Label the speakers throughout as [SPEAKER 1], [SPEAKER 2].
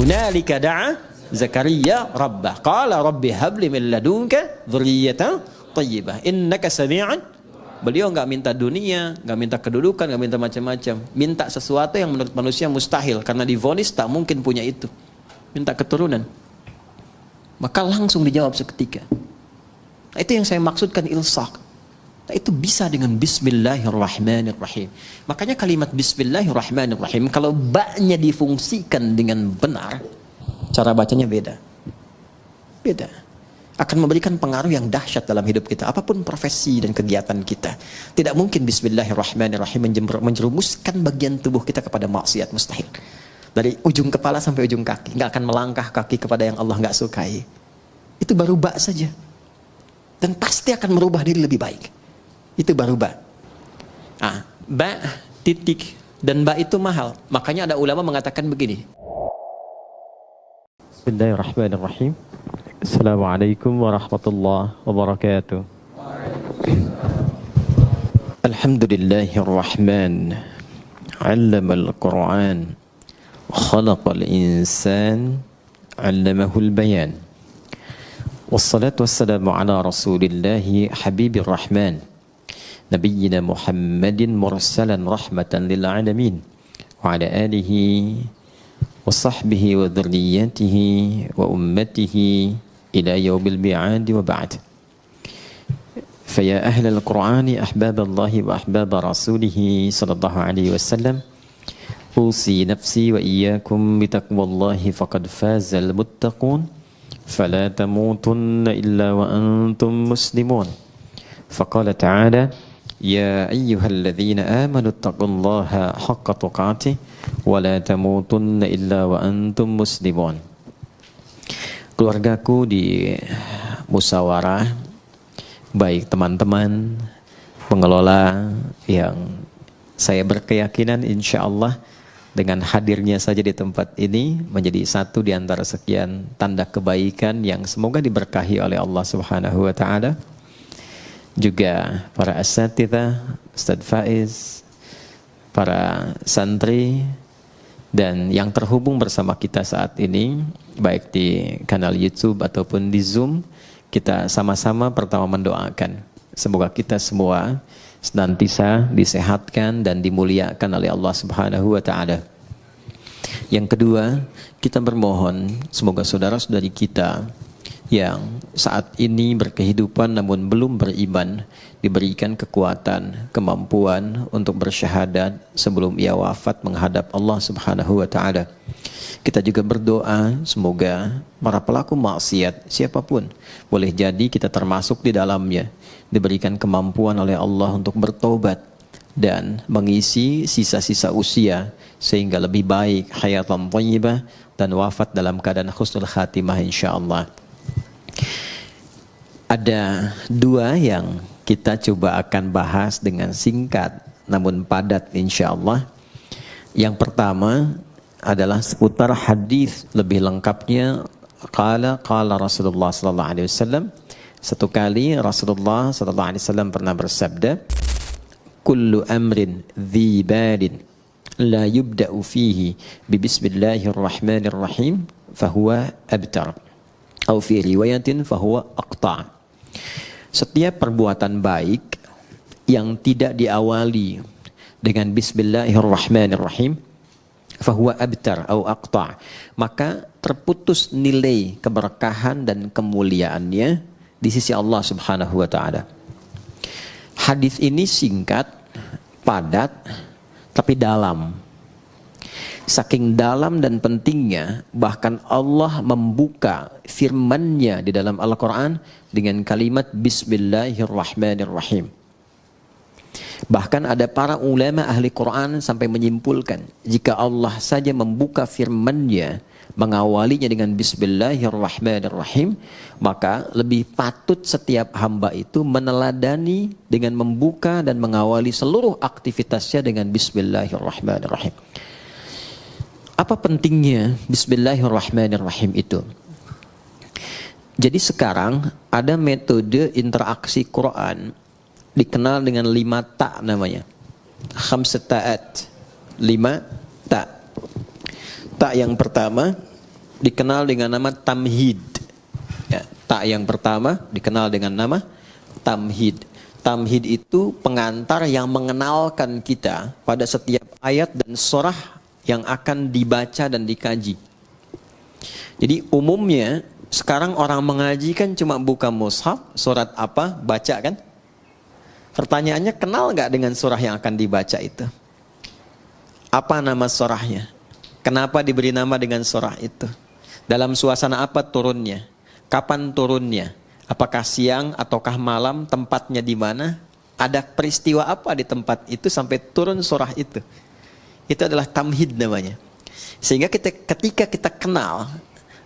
[SPEAKER 1] Hunalika da'a Zakaria rabbah qala rabbi habli min ladunka dzurriyyatan thayyibah innaka sami'an. Beliau enggak minta dunia, enggak minta kedudukan, enggak minta macam-macam, minta sesuatu yang menurut manusia mustahil karena divonis tak mungkin punya itu. Minta keturunan. Maka langsung dijawab seketika. Nah, itu yang saya maksudkan ilsaq. Nah, itu bisa dengan bismillahirrahmanirrahim. Makanya kalimat bismillahirrahmanirrahim kalau ba-nya difungsikan dengan benar, cara bacanya beda. Beda. Akan memberikan pengaruh yang dahsyat dalam hidup kita. Apapun profesi dan kegiatan kita. Tidak mungkin bismillahirrahmanirrahim menjerumuskan bagian tubuh kita kepada maksiat, mustahil. Dari ujung kepala sampai ujung kaki. Nggak akan melangkah kaki kepada yang Allah nggak sukai. Itu baru ba saja. Dan pasti akan merubah diri lebih baik. Itu baru ba. Ba, titik. Dan ba itu mahal. Makanya ada ulama mengatakan begini. Bismillahirrahmanirrahim. Assalamualaikum warahmatullahi wabarakatuh. Alhamdulillahirrahman. Allamal Qur'an. Khalaqal insan. Allamahul bayan. Wassalatu wassalamu ala rasulillahi habibir rahman. Nabiyyina Muhammadin mursalan rahmatan lil alamin. Wa ala alihi wa sahbihi wa dhurriyyatihi wa ummatihi ila yaumil mi'ad wa ba'd. Faya ahlal Qur'ani ahbaballahi wa ahbab rasulih sallallahu alaihi wasallam, usi nafsi wa iyyakum bitaqwallahi faqad fazal muttaqun, fala tamutunna illa wa antum muslimun. Faqala ta'ala ya ayyuhalladzina amanu taqullaha haqqa tuqatih wa la tamutunna illa wa antum muslimun. Keluargaku di musyawarah, baik teman-teman pengelola yang saya berkeyakinan insya Allah dengan hadirnya saja di tempat ini menjadi satu di antara sekian tanda kebaikan yang semoga diberkahi oleh Allah Subhanahu wa taala. Juga para asatidz, Ustadz Faiz, para santri dan yang terhubung bersama kita saat ini baik di kanal YouTube ataupun di Zoom, kita sama-sama pertama mendoakan semoga kita semua senantiasa disehatkan dan dimuliakan oleh Allah Subhanahu wa taala. Yang kedua, kita bermohon semoga saudara-saudari kita yang saat ini berkehidupan namun belum beriman diberikan kekuatan, kemampuan untuk bersyahadat sebelum ia wafat menghadap Allah Subhanahu wa taala. Kita juga berdoa semoga para pelaku maksiat siapapun, boleh jadi kita termasuk di dalamnya, diberikan kemampuan oleh Allah untuk bertobat dan mengisi sisa-sisa usia sehingga lebih baik hayatan thayyibah dan wafat dalam keadaan husnul khatimah insyaallah. Ada dua yang kita coba akan bahas dengan singkat namun padat insyaallah. Yang pertama adalah seputar hadis lebih lengkapnya qala Rasulullah sallallahu alaihi wasallam. Satu kali Rasulullah sallallahu alaihi wasallam pernah bersabda, kullu amrin dhi balin la yubda'u fihi bi bismillahirrahmanirrahim fahuwa abtar. Atau fi riwayatin fahuwa aqta'. Setiap perbuatan baik yang tidak diawali dengan bismillahirrahmanirrahim fahuwa abtar atau aqta', maka terputus nilai keberkahan dan kemuliaannya di sisi Allah Subhanahu wa taala. Hadis ini singkat, padat, tapi dalam. Saking dalam dan pentingnya, bahkan Allah membuka firman-Nya di dalam Al-Quran dengan kalimat Bismillahirrahmanirrahim. Bahkan ada para ulama ahli Quran sampai menyimpulkan, jika Allah saja membuka firman-Nya, mengawalinya dengan Bismillahirrahmanirrahim, maka lebih patut setiap hamba itu meneladani dengan membuka dan mengawali seluruh aktivitasnya dengan Bismillahirrahmanirrahim. Apa pentingnya Bismillahirrahmanirrahim itu? Jadi sekarang ada metode interaksi Quran dikenal dengan 5 ta namanya. 5 ta'at. 5 ta. Ta yang pertama dikenal dengan nama tamhid. Ya, ta yang pertama dikenal dengan nama tamhid. Tamhid itu pengantar yang mengenalkan kita pada setiap ayat dan surah yang akan dibaca dan dikaji. Jadi umumnya sekarang orang mengaji kan cuma buka mushaf, surat apa, baca kan? Pertanyaannya, kenal nggak dengan surah yang akan dibaca itu? Apa nama surahnya? Kenapa diberi nama dengan surah itu? Dalam suasana apa turunnya? Kapan turunnya? Apakah siang ataukah malam? Tempatnya di mana? Ada peristiwa apa di tempat itu sampai turun surah itu? Itu adalah tamhid namanya. Sehingga ketika kita kenal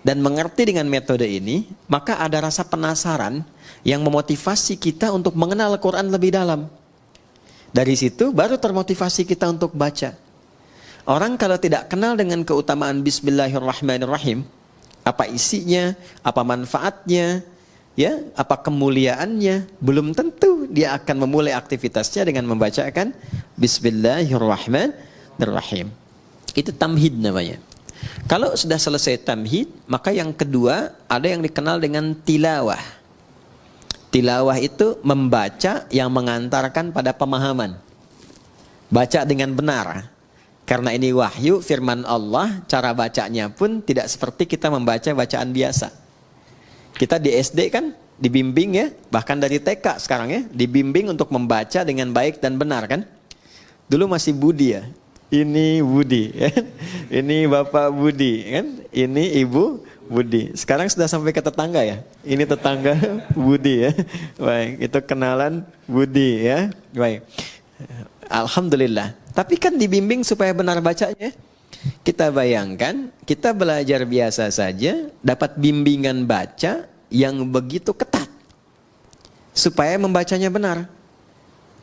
[SPEAKER 1] dan mengerti dengan metode ini, maka ada rasa penasaran yang memotivasi kita untuk mengenal Al-Quran lebih dalam. Dari situ baru termotivasi kita untuk baca. Orang kalau tidak kenal dengan keutamaan Bismillahirrahmanirrahim, apa isinya, apa manfaatnya, ya, apa kemuliaannya, belum tentu dia akan memulai aktivitasnya dengan membacakan Bismillahirrahmanirrahim. Itu tamhid namanya. Kalau sudah selesai tamhid, maka yang kedua ada yang dikenal dengan tilawah. Tilawah itu membaca yang mengantarkan pada pemahaman. Baca dengan benar. Karena ini wahyu, firman Allah, cara bacanya pun tidak seperti kita membaca bacaan biasa. Kita di SD kan dibimbing ya, bahkan dari TK sekarang ya, dibimbing untuk membaca dengan baik dan benar kan. Dulu masih Budi ya. Ini Budi kan? Ini Bapak Budi kan? Ini Ibu Budi. Sekarang sudah sampai ke tetangga ya. Ini tetangga Budi ya. Baik, itu kenalan Budi ya. Baik. Alhamdulillah. Tapi kan dibimbing supaya benar bacanya. Kita bayangkan, kita belajar biasa saja, dapat bimbingan baca yang begitu ketat. Supaya membacanya benar.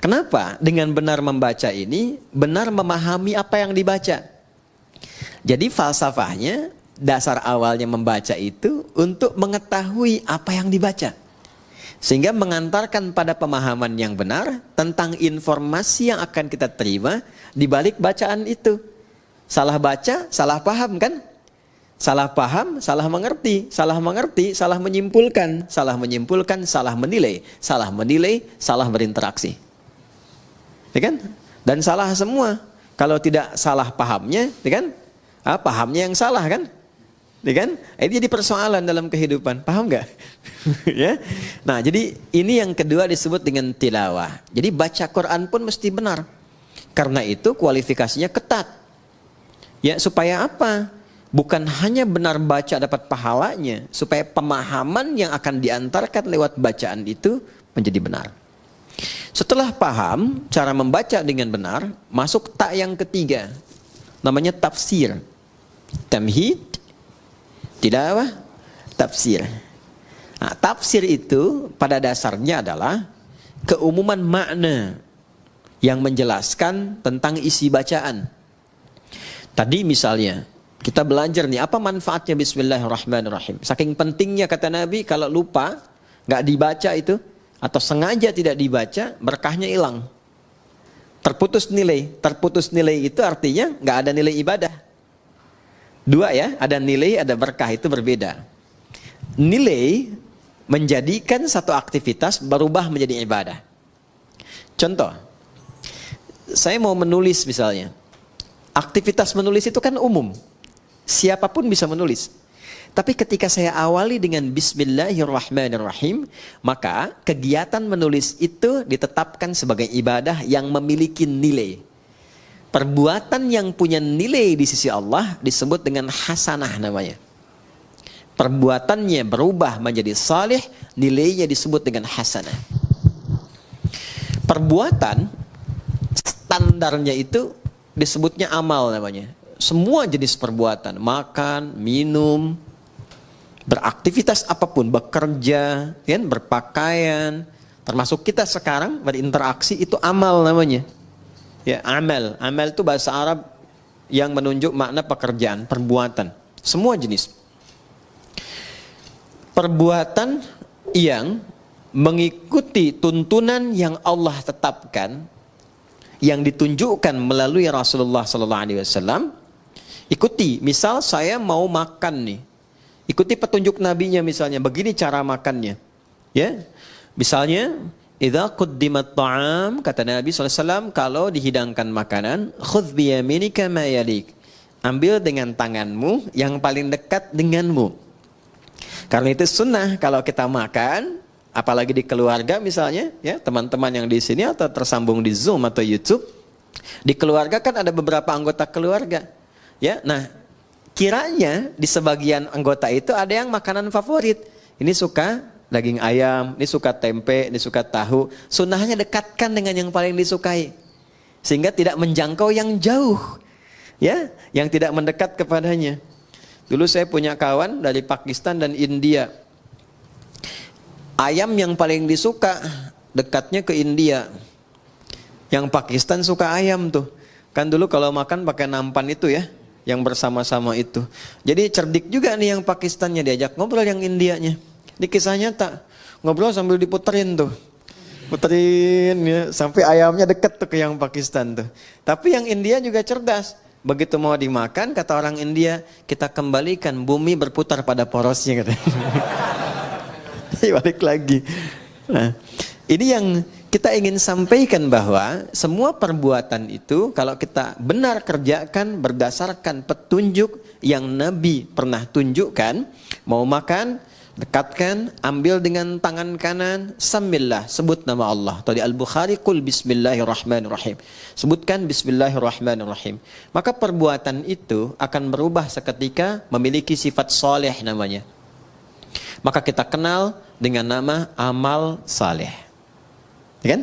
[SPEAKER 1] Kenapa? Dengan benar membaca ini, benar memahami apa yang dibaca. Jadi falsafahnya, dasar awalnya membaca itu untuk mengetahui apa yang dibaca. Sehingga mengantarkan pada pemahaman yang benar tentang informasi yang akan kita terima di balik bacaan itu. Salah baca, salah paham kan? Salah paham, salah mengerti, salah mengerti, salah menyimpulkan, salah menyimpulkan, salah menilai, salah berinteraksi. Ya kan? Dan salah semua. Kalau tidak salah pahamnya, ya kan? Pahamnya yang salah kan? Ya kan? Ini jadi persoalan dalam kehidupan. Paham nggak? Ya. Nah, jadi ini yang kedua disebut dengan tilawah. Jadi baca Quran pun mesti benar. Karena itu kualifikasinya ketat. Ya, supaya apa? Bukan hanya benar baca dapat pahalanya, supaya pemahaman yang akan diantarkan lewat bacaan itu menjadi benar. Setelah paham cara membaca dengan benar, masuk tak yang ketiga. Namanya tafsir. Tamhid, tilawah, tafsir. Nah, tafsir itu pada dasarnya adalah keumuman makna yang menjelaskan tentang isi bacaan. Tadi misalnya kita belajar nih apa manfaatnya Bismillahirrahmanirrahim. Saking pentingnya kata Nabi, kalau lupa nggak dibaca itu atau sengaja tidak dibaca, berkahnya hilang. Terputus nilai. Terputus nilai itu artinya nggak ada nilai ibadah. Dua ya, ada nilai, ada berkah, itu berbeda. Nilai menjadikan satu aktivitas berubah menjadi ibadah. Contoh, saya mau menulis misalnya. Aktivitas menulis itu kan umum. Siapapun bisa menulis. Tapi ketika saya awali dengan Bismillahirrahmanirrahim, maka kegiatan menulis itu ditetapkan sebagai ibadah yang memiliki nilai. Perbuatan yang punya nilai di sisi Allah disebut dengan hasanah namanya. Perbuatannya berubah menjadi salih, nilainya disebut dengan hasanah. Perbuatan standarnya itu disebutnya amal namanya. Semua jenis perbuatan, makan, minum, beraktivitas apapun, bekerja, kan, berpakaian, termasuk kita sekarang berinteraksi, itu amal namanya. Ya, amal. Amal itu bahasa Arab yang menunjuk makna pekerjaan, perbuatan. Semua jenis. Perbuatan yang mengikuti tuntunan yang Allah tetapkan, yang ditunjukkan melalui Rasulullah SAW, ikuti. Misal saya mau makan nih, Ikuti petunjuk nabinya misalnya, begini cara makannya. Ya. Misalnya, idza quddimat ta'am, kata Nabi SAW, kalau dihidangkan makanan, khudh biyaminika ma yalik. Ambil dengan tanganmu yang paling dekat denganmu. Karena itu sunnah kalau kita makan, apalagi di keluarga misalnya, ya teman-teman yang di sini atau tersambung di Zoom atau YouTube, di keluarga kan ada beberapa anggota keluarga. Ya, nah kiranya di sebagian anggota itu ada yang makanan favorit. Ini suka daging ayam, ini suka tempe, ini suka tahu. Sunnahnya dekatkan dengan yang paling disukai. Sehingga tidak menjangkau yang jauh. Ya, yang tidak mendekat kepadanya. Dulu saya punya kawan dari Pakistan dan India. Ayam yang paling disuka dekatnya ke India. Yang Pakistan suka ayam tuh. Kan dulu kalau makan pakai nampan itu ya, yang bersama-sama itu. Jadi cerdik juga nih yang Pakistannya, diajak ngobrol yang Indianya. Di kisah nyata, ngobrol sambil diputerin tuh. Puterin ya, sampai ayamnya deket tuh ke yang Pakistan tuh. Tapi yang India juga cerdas. Begitu mau dimakan, kata orang India, kita kembalikan bumi berputar pada porosnya. Balik lagi. Nah, ini yang kita ingin sampaikan bahwa semua perbuatan itu kalau kita benar kerjakan berdasarkan petunjuk yang Nabi pernah tunjukkan, mau makan, dekatkan, ambil dengan tangan kanan, samillah, sebut nama Allah. Tadi Al-Bukhari, qul bismillahirrahmanirrahim. Sebutkan bismillahirrahmanirrahim. Maka perbuatan itu akan berubah seketika memiliki sifat soleh namanya. Maka kita kenal dengan nama amal saleh. Ya kan?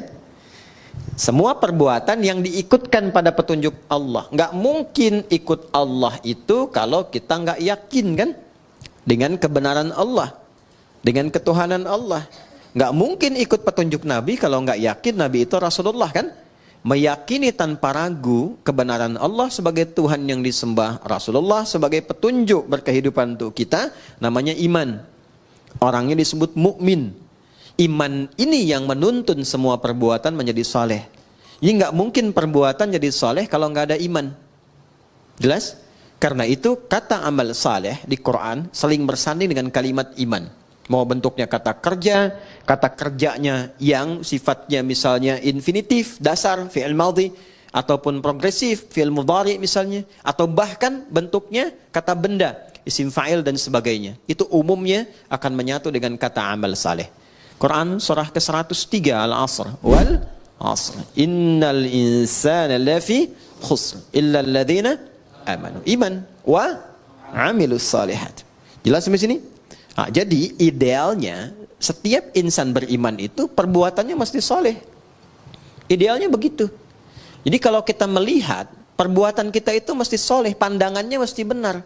[SPEAKER 1] Semua perbuatan yang diikutkan pada petunjuk Allah. Nggak mungkin ikut Allah itu kalau kita nggak yakin kan? Dengan kebenaran Allah, dengan ketuhanan Allah. Nggak mungkin ikut petunjuk Nabi kalau nggak yakin Nabi itu Rasulullah kan? Meyakini tanpa ragu kebenaran Allah sebagai Tuhan yang disembah, Rasulullah sebagai petunjuk berkehidupan untuk kita, namanya iman. Orangnya disebut mukmin. Iman ini yang menuntun semua perbuatan menjadi saleh. Jadi nggak mungkin perbuatan jadi saleh kalau nggak ada iman. Jelas? Karena itu kata amal saleh di Quran saling bersanding dengan kalimat iman. Mau bentuknya kata kerjanya yang sifatnya misalnya infinitif, dasar, fi'il madhi, ataupun progresif, fi'il mudhari misalnya, atau bahkan bentuknya kata benda, isim fa'il dan sebagainya. Itu umumnya akan menyatu dengan kata amal saleh. Quran surah ke-103 Al-Asr, wal asr, innal insana lafi khusr illa alladhina amanu, iman wa amilus salihat. Jelas sampai sini? Nah, jadi idealnya setiap insan beriman itu perbuatannya mesti soleh. Idealnya begitu. Jadi kalau kita melihat perbuatan kita itu mesti soleh, pandangannya mesti benar.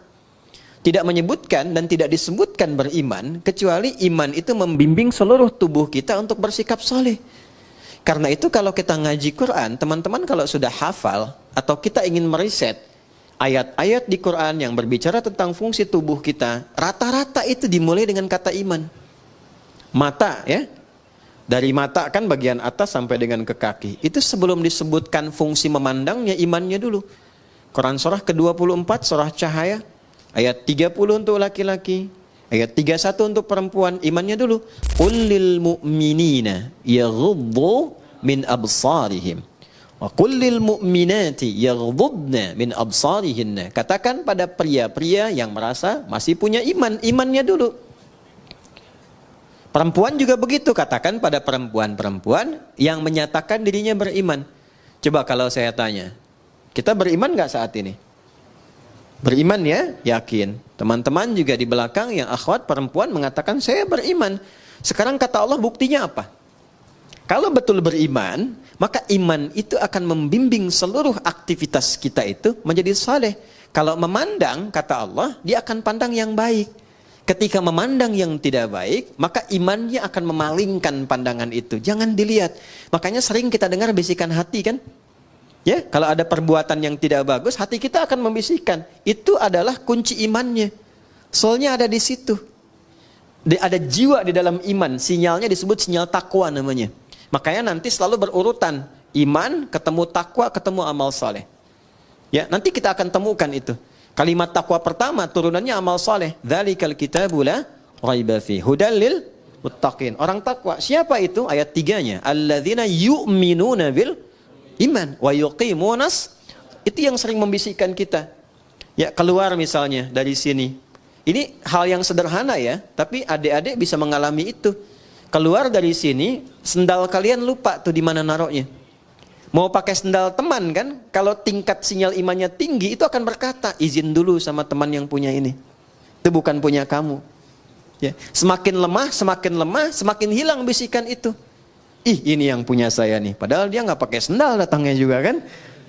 [SPEAKER 1] Tidak menyebutkan dan tidak disebutkan beriman kecuali iman itu membimbing seluruh tubuh kita untuk bersikap soleh. Karena itu kalau kita ngaji Quran, teman-teman kalau sudah hafal atau kita ingin meriset ayat-ayat di Quran yang berbicara tentang fungsi tubuh kita, rata-rata itu dimulai dengan kata iman. Mata ya, dari mata kan bagian atas sampai dengan ke kaki. Itu sebelum disebutkan fungsi memandangnya, imannya dulu. Quran surah ke-24, surah Cahaya, ayat 30 untuk laki-laki, ayat 31 untuk perempuan, imannya dulu. Qul lil mu'minina yaghuddu min absarihim. Wa qul lil mu'minati yaghuddna min absarihinna. Katakan pada pria-pria yang merasa masih punya iman, imannya dulu. Perempuan juga begitu, katakan pada perempuan-perempuan yang menyatakan dirinya beriman. Coba kalau saya tanya, kita beriman nggak saat ini? Beriman ya, yakin. Teman-teman juga di belakang yang akhwat perempuan mengatakan saya beriman. Sekarang kata Allah buktinya apa? Kalau betul beriman, maka iman itu akan membimbing seluruh aktivitas kita itu menjadi saleh. Kalau memandang, kata Allah, dia akan pandang yang baik. Ketika memandang yang tidak baik, maka imannya akan memalingkan pandangan itu. Jangan dilihat. Makanya sering kita dengar bisikan hati kan? Ya, kalau ada perbuatan yang tidak bagus, hati kita akan membisikkan. Itu adalah kunci imannya. Soalnya ada di situ. Ada jiwa di dalam iman. Sinyalnya disebut sinyal takwa namanya. Makanya nanti selalu berurutan. Iman, ketemu takwa, ketemu amal saleh. Ya, nanti kita akan temukan itu. Kalimat takwa pertama turunannya amal saleh. Dzalikal kitabu la raiba fi hudal lil muttaqin. Orang takwa. Siapa itu? Ayat 3-nya. Alladzina yu'minuna bil iman wa yuqimunas. Itu yang sering membisikkan kita. Ya, keluar misalnya dari sini. Ini hal yang sederhana ya, tapi adik-adik bisa mengalami itu. Keluar dari sini, sendal kalian lupa tuh di mana naruhnya. Mau pakai sendal teman kan, kalau tingkat sinyal imannya tinggi, itu akan berkata, izin dulu sama teman yang punya ini. Itu bukan punya kamu. Ya. Semakin lemah, semakin hilang bisikan itu. Ih, ini yang punya saya nih. Padahal dia nggak pakai sendal datangnya juga kan.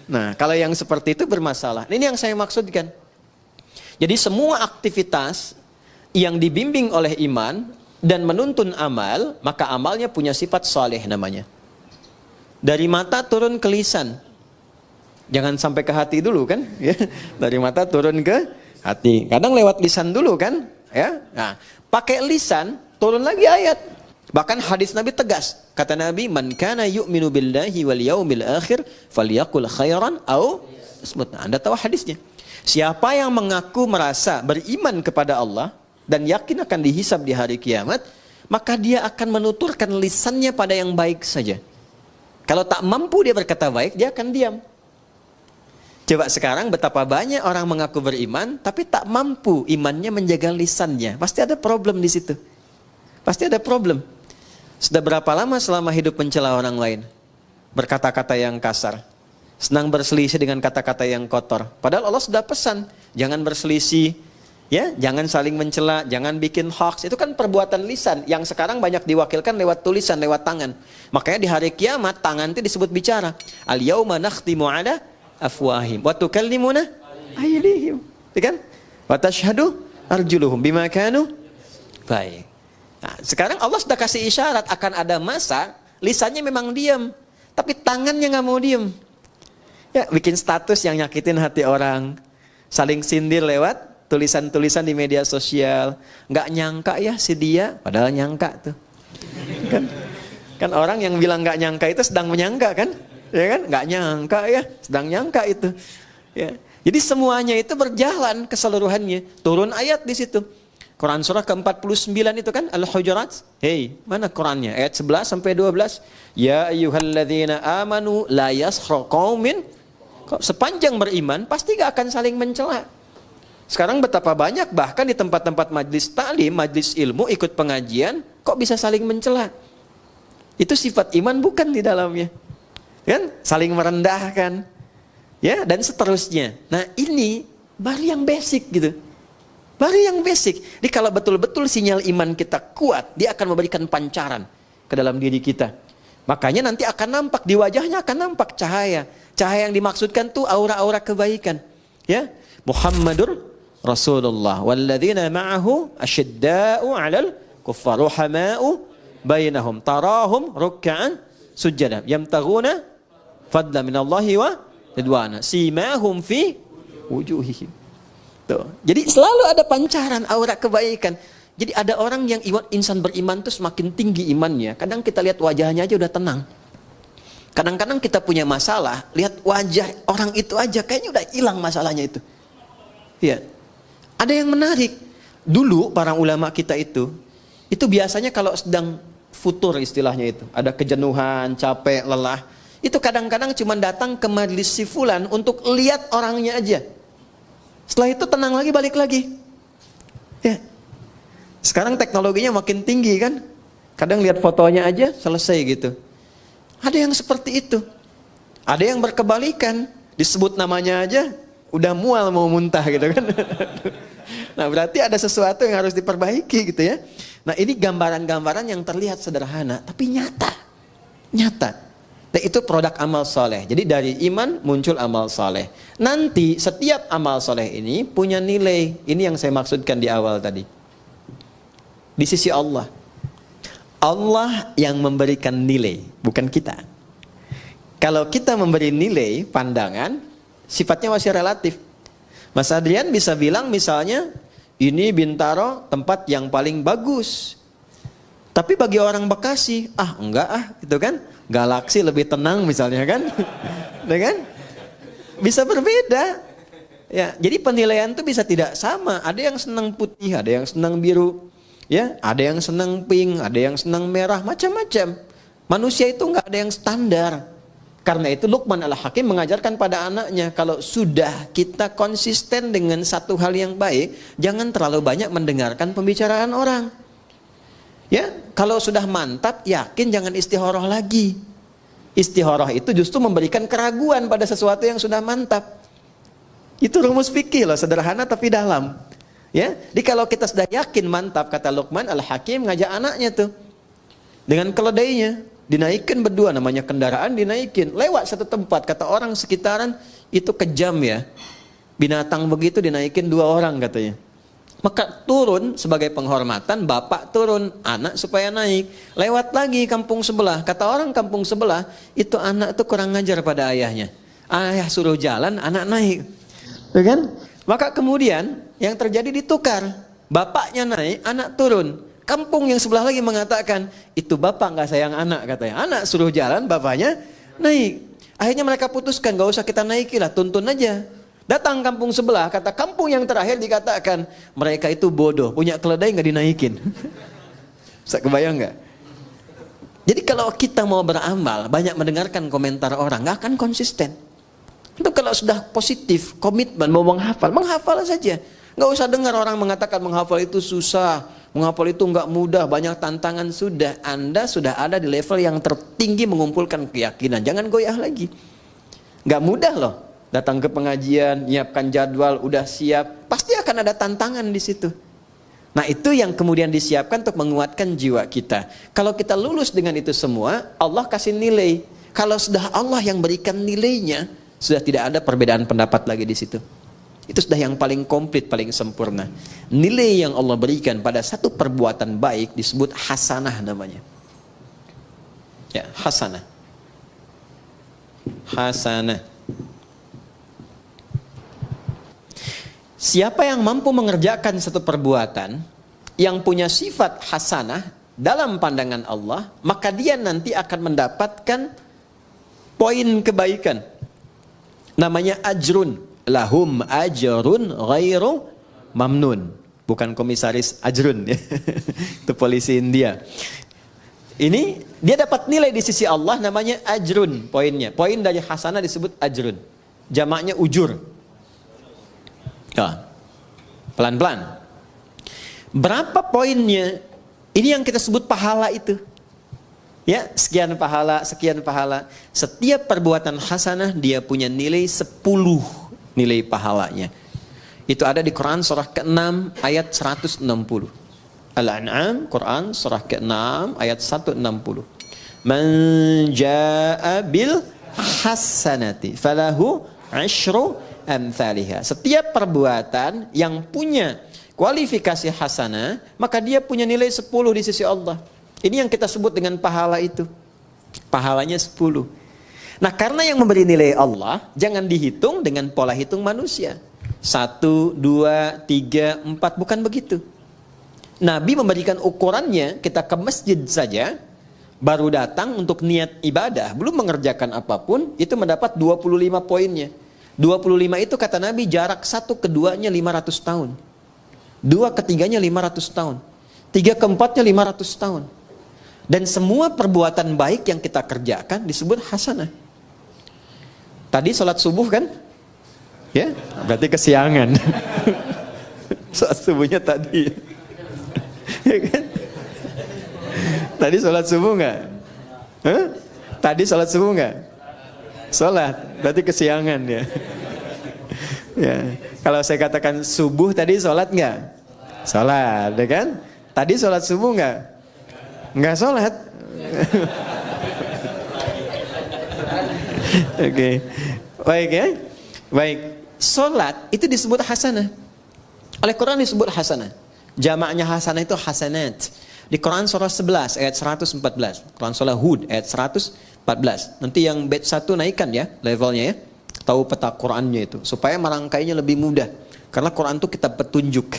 [SPEAKER 1] Nah, kalau yang seperti itu bermasalah. Ini yang saya maksudkan. Jadi semua aktivitas yang dibimbing oleh iman dan menuntun amal, maka amalnya punya sifat saleh namanya. Dari mata turun ke lisan. Jangan sampai ke hati dulu kan? Ya. Dari mata turun ke hati. Kadang lewat lisan dulu kan? Ya. Nah, pakai lisan turun lagi ayat. Bahkan hadis Nabi tegas. Kata Nabi, "Man kana yu'minu billahi wal yaumil akhir falyaqul khairan aw asmut." Anda tahu hadisnya. Siapa yang mengaku merasa beriman kepada Allah dan yakin akan dihisab di hari kiamat, maka dia akan menuturkan lisannya pada yang baik saja. Kalau tak mampu dia berkata baik, dia akan diam. Coba sekarang betapa banyak orang mengaku beriman, tapi tak mampu imannya menjaga lisannya. Pasti ada problem di situ. Pasti ada problem. Sudah berapa lama selama hidup mencela orang lain? Berkata-kata yang kasar. Senang berselisih dengan kata-kata yang kotor. Padahal Allah sudah pesan, jangan berselisih. Ya, jangan saling mencela, jangan bikin hoax. Itu kan perbuatan lisan yang sekarang banyak diwakilkan lewat tulisan, lewat tangan. Makanya di hari kiamat tangan itu disebut bicara. Al-yauma nakhtimu ala afwahim wa tukallimuna aydihim. Ya kan? Wa tashhadu arjuluhum bima kanu. Baik. Nah, sekarang Allah sudah kasih isyarat akan ada masa lisannya memang diam, tapi tangannya nggak mau diam. Ya, bikin status yang nyakitin hati orang, saling sindir lewat tulisan-tulisan di media sosial. Nggak nyangka ya si dia, padahal nyangka tuh. Kan orang yang bilang nggak nyangka itu sedang menyangka kan? Ya kan? Nggak nyangka ya, sedang nyangka itu. Ya. Jadi semuanya itu berjalan keseluruhannya. Turun ayat di situ. Quran surah ke-49 itu kan Al-Hujurat. Hei, mana Qurannya? Ayat 11 sampai 12. Ya ayyuhalladzina amanu la yaskhar qaumin. Sepanjang beriman pasti gak akan saling mencela. Sekarang betapa banyak bahkan di tempat-tempat majlis ta'lim, majlis ilmu, ikut pengajian, kok bisa saling mencela? Itu sifat iman bukan di dalamnya. Kan? Saling merendahkan. Ya, dan seterusnya. Nah, ini baru yang basic gitu. Baru yang basic. Jadi kalau betul-betul sinyal iman kita kuat, dia akan memberikan pancaran ke dalam diri kita. Makanya nanti akan nampak di wajahnya, akan nampak cahaya. Cahaya yang dimaksudkan tuh aura-aura kebaikan. Ya, Muhammadur Rasulullah walladzina ma'ahu asyidda'u 'alal kuffar ruhama'u bainahum tarahum ruk'an sujada yamtaghuna fadlan minallahi wa ridwana simahum fi wujuhihim. Tuh. Jadi selalu ada pancaran aura kebaikan. Jadi ada orang yang insan beriman tuh semakin tinggi imannya. Kadang kita lihat wajahnya aja udah tenang. Kadang-kadang kita punya masalah, lihat wajah orang itu aja kayaknya udah hilang masalahnya itu. Iya. Ada yang menarik. Dulu para ulama kita itu biasanya kalau sedang futur istilahnya itu, ada kejenuhan, capek, lelah, itu kadang-kadang cuma datang ke majelis si fulan untuk lihat orangnya aja. Setelah itu tenang lagi, balik lagi. Ya. Sekarang teknologinya makin tinggi kan. Kadang lihat fotonya aja selesai gitu. Ada yang seperti itu. Ada yang berkebalikan, disebut namanya aja udah mual mau muntah gitu kan. Nah, berarti ada sesuatu yang harus diperbaiki gitu ya. Nah, ini gambaran-gambaran yang terlihat sederhana tapi nyata. Nyata. Dan itu produk amal soleh. Jadi dari iman muncul amal soleh. Nanti setiap amal soleh ini punya nilai. Ini yang saya maksudkan di awal tadi. Di sisi Allah. Allah yang memberikan nilai, bukan kita. Kalau kita memberi nilai, pandangan, sifatnya masih relatif. Mas Adrian bisa bilang misalnya, ini Bintaro tempat yang paling bagus. Tapi bagi orang Bekasi, enggak gitu kan. Galaksi lebih tenang misalnya kan. Kan? Bisa berbeda. Ya, jadi penilaian itu bisa tidak sama. Ada yang senang putih, ada yang senang biru, ya, ada yang senang pink, ada yang senang merah, macam-macam. Manusia itu nggak ada yang standar. Karena itu Luqman Al-Hakim mengajarkan pada anaknya, kalau sudah kita konsisten dengan satu hal yang baik, jangan terlalu banyak mendengarkan pembicaraan orang. Ya, kalau sudah mantap, yakin, jangan istikharah lagi. Istikharah itu justru memberikan keraguan pada sesuatu yang sudah mantap. Itu rumus fikih loh, sederhana tapi dalam. Ya, jadi kalau kita sudah yakin mantap, kata Luqman Al-Hakim ngajak anaknya tuh dengan keledainya, dinaikin berdua, namanya kendaraan, dinaikin lewat satu tempat, kata orang sekitaran itu kejam ya, binatang begitu dinaikin 2 orang katanya. Maka turun sebagai penghormatan, bapak turun, anak supaya naik, lewat lagi kampung sebelah, kata orang kampung sebelah itu anak itu kurang ngajar pada ayahnya, ayah suruh jalan, anak naik, tuh kan? Maka kemudian yang terjadi ditukar, bapaknya naik, anak turun. Kampung yang sebelah lagi mengatakan, itu bapak nggak sayang anak, katanya. Anak suruh jalan, bapaknya naik. Akhirnya mereka putuskan, nggak usah kita naikilah, tuntun aja. Datang kampung sebelah, kata kampung yang terakhir dikatakan, mereka itu bodoh, punya keledai nggak dinaikin. Bisa kebayang nggak? Jadi kalau kita mau beramal, banyak mendengarkan komentar orang, nggak akan konsisten. Itu kalau sudah positif, komitmen, mau menghafal saja. Nggak usah dengar orang mengatakan menghafal itu susah, menghafal itu nggak mudah, banyak tantangan. Sudah, Anda sudah ada di level yang tertinggi mengumpulkan keyakinan. Jangan goyah lagi. Nggak mudah loh. Datang ke pengajian, nyiapkan jadwal, udah siap, pasti akan ada tantangan di situ. Nah itu yang kemudian disiapkan untuk menguatkan jiwa kita. Kalau kita lulus dengan itu semua, Allah kasih nilai. Kalau sudah Allah yang berikan nilainya, sudah tidak ada perbedaan pendapat lagi di situ. Itu sudah yang paling komplit, paling sempurna. Nilai yang Allah berikan pada satu perbuatan baik disebut hasanah namanya. Ya, hasanah. Hasanah. Siapa yang mampu mengerjakan satu perbuatan yang punya sifat hasanah dalam pandangan Allah, maka dia nanti akan mendapatkan poin kebaikan. Namanya ajrun. Lahum ajrun ghairu mamnun. Bukan komisaris ajrun ya. Itu polisi India. Ini dia dapat nilai di sisi Allah namanya ajrun, poinnya. Poin dari hasanah disebut ajrun. Jamaknya ujur. Ya. Pelan-pelan. Berapa poinnya? Ini yang kita sebut pahala itu. Ya, sekian pahala, sekian pahala. Setiap perbuatan hasanah dia punya nilai 10 nilai pahalanya. Itu ada di Quran surah ke-6 ayat 160. Al-An'am, Quran surah ke-6 ayat 160. Man jaa'a bil hasanati falahu 'asyru amsalihha. Setiap perbuatan yang punya kualifikasi hasanah, maka dia punya nilai 10 di sisi Allah. Ini yang kita sebut dengan pahala itu. Pahalanya 10. Nah karena yang memberi nilai Allah, jangan dihitung dengan pola hitung manusia. 1, 2, 3, 4, bukan begitu. Nabi memberikan ukurannya, kita ke masjid saja, baru datang untuk niat ibadah, belum mengerjakan apapun, itu mendapat 25 poinnya. 25 itu kata Nabi jarak 1 ke 2-nya 500 tahun. 2 ke 3-nya 500 tahun. 3 ke 4-nya 500 tahun. Dan semua perbuatan baik yang kita kerjakan disebut hasanah. Tadi sholat subuh kan? Ya, berarti kesiangan. Sholat subuhnya tadi. Ya kan? Tadi sholat subuh nggak? Huh? Tadi sholat subuh nggak? Sholat, berarti kesiangan ya. Ya. Kalau saya katakan subuh tadi sholat nggak? Sholat, ya kan? Tadi sholat subuh nggak? Nggak sholat. Oke, baik ya. Baik, sholat itu disebut hasanah. Oleh Quran disebut hasanah. Jamaknya hasanah itu hasanat. Di Quran surah 11 ayat 114. Quran surah Hud ayat 114. Nanti yang bait 1 naikkan ya levelnya ya. Tahu peta Qurannya itu supaya merangkainya lebih mudah. Karena Quran itu kitab petunjuk.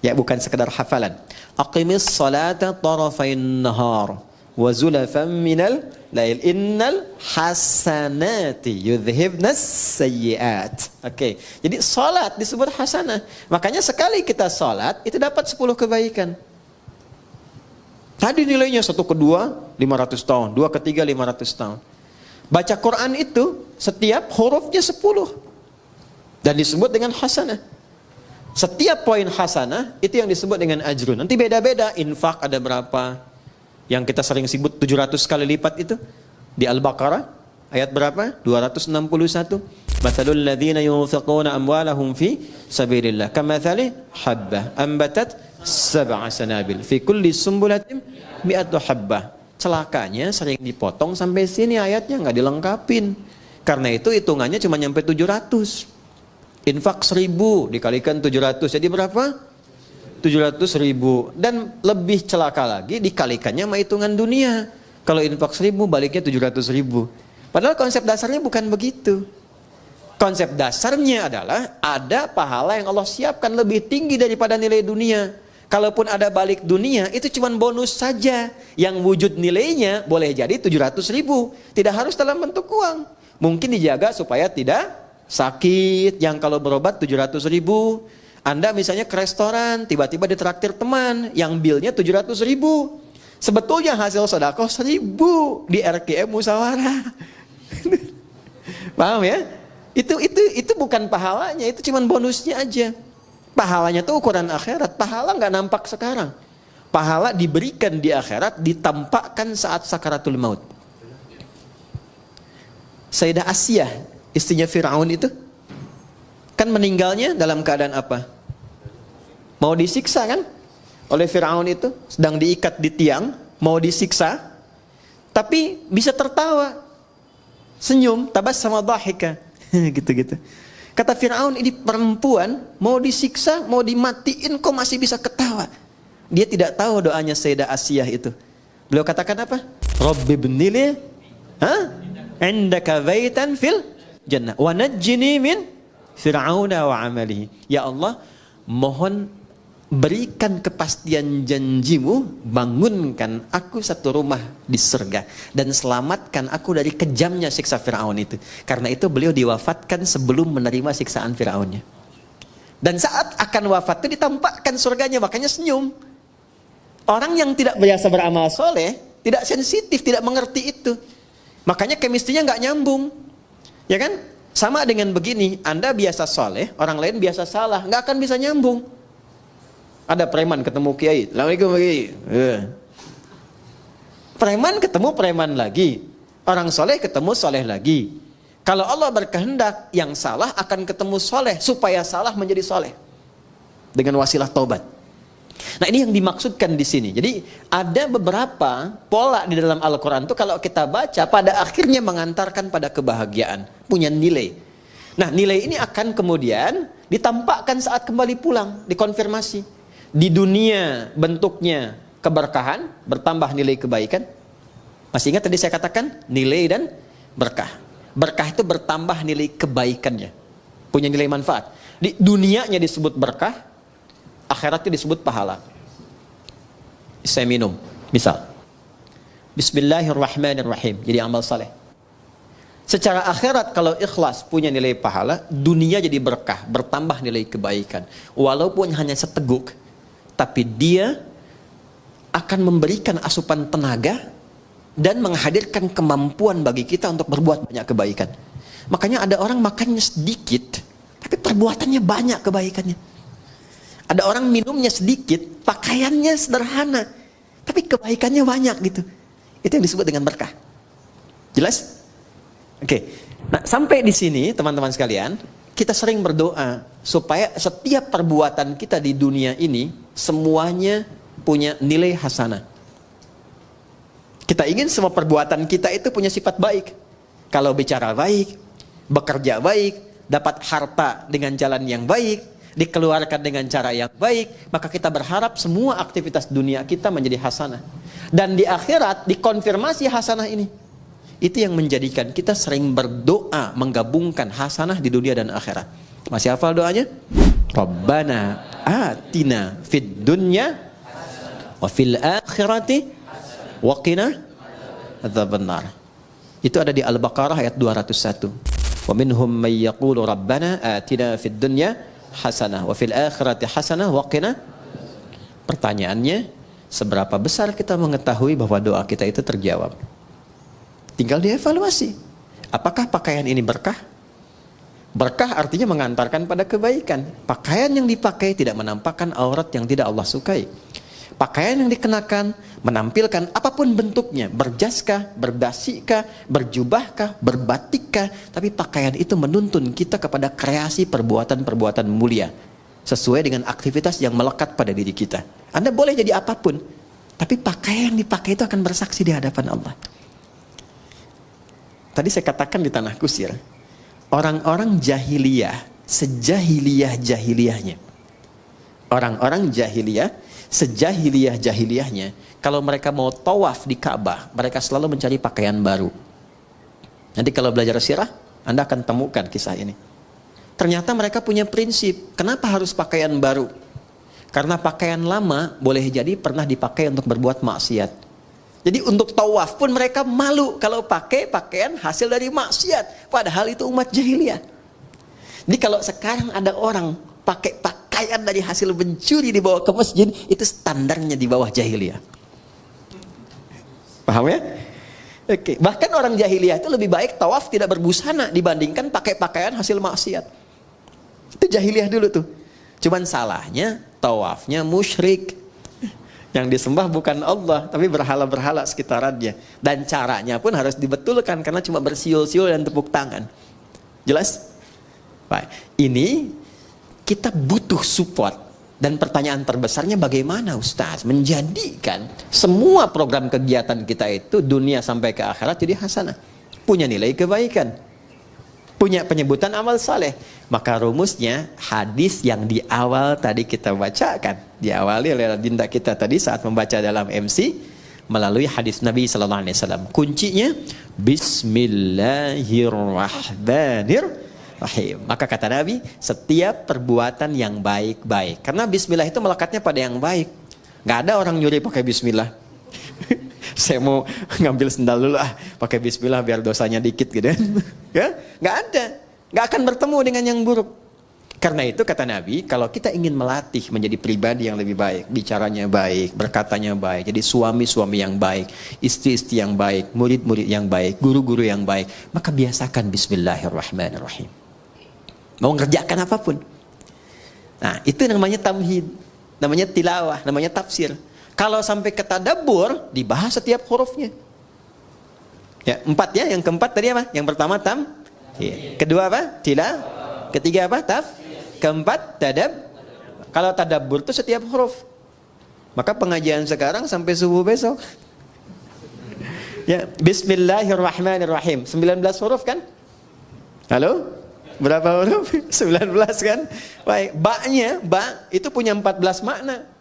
[SPEAKER 1] Ya bukan sekedar hafalan. Aqimis salata tarafain nahar wa zulafan minal lail innal hasanati yudhhibnas sayyiat. Oke. Jadi salat disebut hasanah. Makanya sekali kita salat itu dapat 10 kebaikan. Tadi nilainya 1 ke 2 500 tahun, 2 ke 3 500 tahun. Baca Quran itu setiap hurufnya 10 dan disebut dengan hasanah. Setiap poin hasanah itu yang disebut dengan ajrun. Nanti beda-beda, infak ada berapa? Yang kita sering sebut 700 kali lipat itu di Al-Baqarah ayat berapa? 261. Mathalul ladzina yunfiquna amwalahum fi sabilillah kamathali habbah ambatat sab'a sanabil fi kulli sumbulatin mi'atu habbah. Celakanya sering dipotong sampai sini ayatnya nggak dilengkapin. Karena itu hitungannya cuma nyampe 700. Infak 1000 dikalikan 700 jadi berapa? 700.000. Dan lebih celaka lagi dikalikannya sama hitungan dunia. Kalau infak 1000 baliknya 700.000. Padahal konsep dasarnya bukan begitu. Konsep dasarnya adalah ada pahala yang Allah siapkan lebih tinggi daripada nilai dunia. Kalaupun ada balik dunia itu cuma bonus saja. Yang wujud nilainya boleh jadi 700.000. Tidak harus dalam bentuk uang. Mungkin dijaga supaya tidak sakit, yang kalau berobat 700.000. Anda misalnya ke restoran, tiba-tiba ditraktir teman, yang bilnya 700.000. Sebetulnya hasil sedekah 1.000 di RKM Musyawarah. Paham ya? Itu bukan pahalanya, itu cuma bonusnya aja. Pahalanya tuh ukuran akhirat. Pahala nggak nampak sekarang. Pahala diberikan di akhirat, ditampakkan saat sakaratul maut. Sayyidah Asiyah, istrinya Fir'aun itu kan meninggalnya dalam keadaan apa? Mau disiksa kan? Oleh Fir'aun itu sedang diikat di tiang, mau disiksa, tapi bisa tertawa, senyum, tabassama dhahika, gitu-gitu. Kata Fir'aun, ini perempuan mau disiksa, mau dimatiin, kok masih bisa ketawa? Dia tidak tahu doanya Sayyidah Asiyah itu. Beliau katakan apa? Rabbi ibnili indaka baitan fil jannah wa najjini min fir'auna wa amalihi. Ya Allah, mohon berikan kepastian janjimu, bangunkan aku satu rumah di surga dan selamatkan aku dari kejamnya siksa Fir'aun itu. Karena itu beliau diwafatkan sebelum menerima siksaan Fir'aunnya. Dan saat akan wafat itu ditampakkan surganya, makanya senyum. Orang yang tidak biasa beramal soleh, tidak sensitif, tidak mengerti itu. Makanya kemistrinya nggak nyambung. Ya kan? Sama dengan begini, Anda biasa soleh, orang lain biasa salah, nggak akan bisa nyambung. Ada preman ketemu kiai, Assalamualaikum kiai. Preman ketemu preman lagi, orang soleh ketemu soleh lagi. Kalau Allah berkehendak, yang salah akan ketemu soleh, supaya salah menjadi soleh dengan wasilah taubat. Nah, ini yang dimaksudkan di sini. Jadi ada beberapa pola di dalam Al-Quran itu kalau kita baca pada akhirnya mengantarkan pada kebahagiaan, punya nilai. Nah, nilai ini akan kemudian ditampakkan saat kembali pulang, dikonfirmasi. Di dunia bentuknya keberkahan, bertambah nilai kebaikan. Masih ingat tadi saya katakan nilai dan berkah. Berkah itu bertambah nilai kebaikannya, punya nilai manfaat. Di dunianya disebut berkah, akhiratnya disebut pahala. Saya minum, misal Bismillahirrahmanirrahim, jadi amal saleh. Secara akhirat kalau ikhlas punya nilai pahala, dunia jadi berkah, bertambah nilai kebaikan. Walaupun hanya seteguk, tapi dia akan memberikan asupan tenaga dan menghadirkan kemampuan bagi kita untuk berbuat banyak kebaikan. Makanya ada orang makannya sedikit, tapi perbuatannya banyak kebaikannya. Ada orang minumnya sedikit, pakaiannya sederhana, tapi kebaikannya banyak gitu. Itu yang disebut dengan berkah. Jelas? Oke. Nah, sampai di sini teman-teman sekalian, kita sering berdoa supaya setiap perbuatan kita di dunia ini semuanya punya nilai hasanah. Kita ingin semua perbuatan kita itu punya sifat baik. Kalau bicara baik, bekerja baik, dapat harta dengan jalan yang baik, dikeluarkan dengan cara yang baik, maka kita berharap semua aktivitas dunia kita menjadi hasanah. Dan di akhirat dikonfirmasi hasanah ini. Itu yang menjadikan kita sering berdoa menggabungkan hasanah di dunia dan akhirat. Masih hafal doanya? Rabbana atina fid dunya wa fil akhirati wa qina adzabannar. Itu ada di Al-Baqarah ayat 201. Wa minhum may yaqulu rabbana atina fid dunya hasanah wa fil akhirati hasanah wa qina. Pertanyaannya, seberapa besar kita mengetahui bahwa doa kita itu terjawab? Tinggal dievaluasi. Apakah pakaian ini berkah? Berkah artinya mengantarkan pada kebaikan. Pakaian yang dipakai tidak menampakkan aurat yang tidak Allah sukai. Pakaian yang dikenakan menampilkan apapun bentuknya, berjaskah, berdasikah, berjubahkah, berbatikkah, tapi pakaian itu menuntun kita kepada kreasi perbuatan-perbuatan mulia sesuai dengan aktivitas yang melekat pada diri kita. Anda boleh jadi apapun, tapi pakaian yang dipakai itu akan bersaksi di hadapan Allah. Tadi saya katakan di tanah kusir, orang-orang jahiliyah, sejahiliyah-jahiliyahnya, orang-orang jahiliyah, sejahiliyah-jahiliyahnya, kalau mereka mau tawaf di Ka'bah, mereka selalu mencari pakaian baru. Nanti kalau belajar sirah, Anda akan temukan kisah ini. Ternyata mereka punya prinsip, kenapa harus pakaian baru? Karena pakaian lama boleh jadi pernah dipakai untuk berbuat maksiat. Jadi untuk tawaf pun mereka malu kalau pakai pakaian hasil dari maksiat. Padahal itu umat jahiliyah. Jadi kalau sekarang ada orang pakai pakaian dari hasil mencuri dibawa ke masjid, itu standarnya di bawah jahiliyah. Paham ya? Oke. Bahkan orang jahiliyah itu lebih baik tawaf tidak berbusana dibandingkan pakai pakaian hasil maksiat. Itu jahiliyah dulu tuh. Cuman salahnya tawafnya musyrik. Yang disembah bukan Allah, tapi berhala-berhala sekitarannya. Dan caranya pun harus dibetulkan, karena cuma bersiul-siul dan tepuk tangan. Jelas? Baik. Ini kita butuh support. Dan pertanyaan terbesarnya bagaimana Ustaz menjadikan semua program kegiatan kita itu dunia sampai ke akhirat jadi hasanah. Punya nilai kebaikan. Punya penyebutan amal saleh. Maka rumusnya hadis yang di awal tadi kita bacakan, diawali oleh dinda kita tadi saat membaca dalam MC melalui hadis Nabi sallallahu alaihi wasallam. Kuncinya bismillahirrahmanirrahim. Maka kata Nabi, setiap perbuatan yang baik-baik. Karena bismillah itu melekatnya pada yang baik. Enggak ada orang nyuri pakai bismillah. Saya mau ngambil sendal dulu pakai bismillah biar dosanya dikit gitu ya. Nggak ada, nggak akan bertemu dengan yang buruk. Karena itu kata Nabi, kalau kita ingin melatih menjadi pribadi yang lebih baik, bicaranya baik, berkatanya baik, jadi suami-suami yang baik, istri-istri yang baik, murid-murid yang baik, guru-guru yang baik, maka biasakan bismillahirrahmanirrahim. Mau ngerjakan apapun. Nah, itu namanya tamhid, namanya tilawah, namanya tafsir. Kalau sampai ke tadabbur, dibahas setiap hurufnya. Ya, 4 ya. Yang keempat tadi apa? Yang pertama kedua apa? Tila. Ketiga apa? Keempat Kalau tadabbur itu setiap huruf. Maka pengajian sekarang sampai subuh besok. Ya, bismillahirrahmanirrahim. 19 huruf kan? Halo? Berapa huruf? 19 kan? Baik, ba itu punya 14 makna.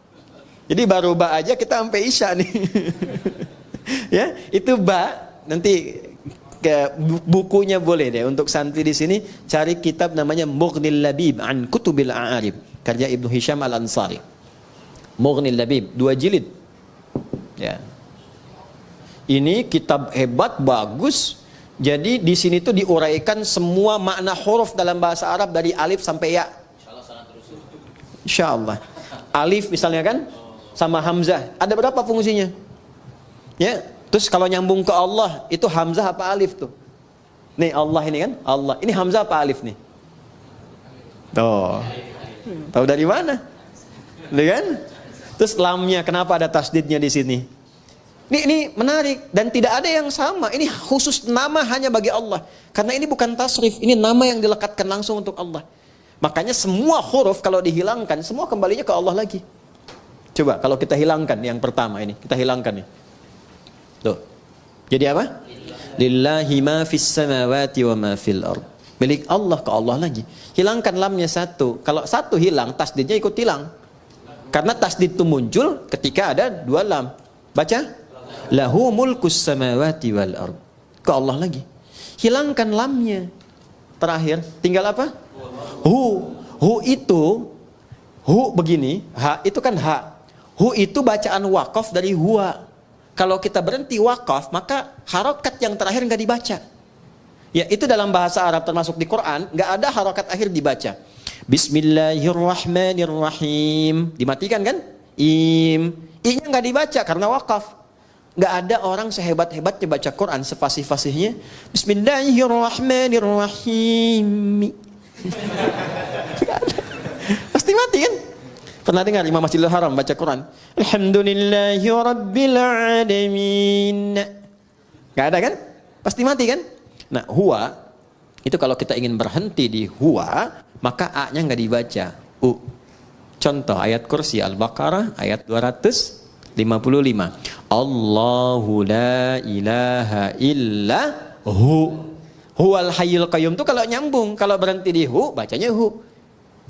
[SPEAKER 1] Jadi baru ba aja kita sampai isya nih. Ya, itu ba. Nanti ke bukunya boleh deh untuk santri di sini cari kitab namanya Mughnil Labib an Kutubil A'arib karya Ibnu Hisham Al-Ansari. Mughnil Labib 2 jilid. Ya. Ini kitab hebat, bagus. Jadi di sini tuh diuraikan semua makna huruf dalam bahasa Arab dari alif sampai ya. Insyaallah. Alif misalnya kan sama hamzah, ada berapa fungsinya? Ya, terus kalau nyambung ke Allah, itu hamzah apa alif tuh? Nih Allah ini kan, Allah. Ini hamzah apa alif nih? Tuh. Tahu dari mana? Lihat kan? Terus lamnya, kenapa ada tasdidnya di sini? Ini menarik dan tidak ada yang sama. Ini khusus nama hanya bagi Allah. Karena ini bukan tasrif, ini nama yang dilekatkan langsung untuk Allah. Makanya semua huruf kalau dihilangkan, semua kembalinya ke Allah lagi. Coba kalau kita hilangkan yang pertama ini, kita hilangkan nih. Tuh. Jadi apa? Lillahi ma fis samawati wa ma fil ard. Milik Allah, ke Allah lagi. Hilangkan lamnya satu. Kalau satu hilang, tasdidnya ikut hilang. Karena tasdid itu muncul ketika ada 2 lam. Baca. Lahu mulkus samawati wal ard. Ke Allah lagi. Hilangkan lamnya. Terakhir, tinggal apa? Hu itu, hu begini, ha itu kan ha. Hu itu bacaan wakaf dari huwa. kalau kita berhenti wakaf, maka harokat yang terakhir nggak dibaca. Ya, itu dalam bahasa Arab termasuk di Quran, nggak ada harokat akhir dibaca. Bismillahirrahmanirrahim. Dimatikan kan? I-nya nggak dibaca karena wakaf. Nggak ada orang sehebat-hebatnya baca Quran sefasih-fasihnya Bismillahirrahmanirrahim. Pasti mati kan? Pernah dengar Imam Masjidil Haram baca Quran? Alhamdulillahirrabbilalamin. Nggak ada kan? Pasti mati kan? Nah, huwa itu kalau kita ingin berhenti di huwa, maka A-nya nggak dibaca. U. Contoh ayat kursi Al-Baqarah ayat 255. Allahu la ilaha illa hu. Huwal hayyul qayyum itu kalau nyambung, kalau berhenti di hu, bacanya hu.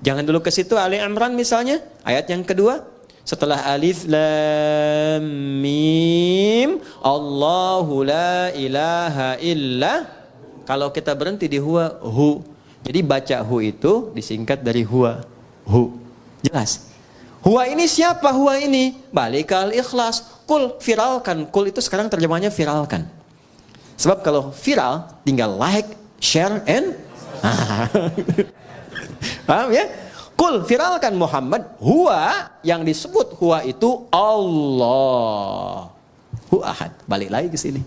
[SPEAKER 1] Jangan dulu ke situ. Ali Imran misalnya, ayat yang kedua, setelah alif lam mim, Allahu la ilaha illa. Kalau kita berhenti di huwa, hu. Jadi baca hu itu disingkat dari huwa, hu. Jelas? Huwa ini siapa huwa ini? Balik ke al-ikhlas. Kul, viralkan. Kul itu sekarang terjemahnya viralkan. Sebab kalau viral, tinggal like, share, and paham ya? Kul, viralkan Muhammad. Huwa, yang disebut huwa itu Allah. Hu ahad. Balik lagi ke sini.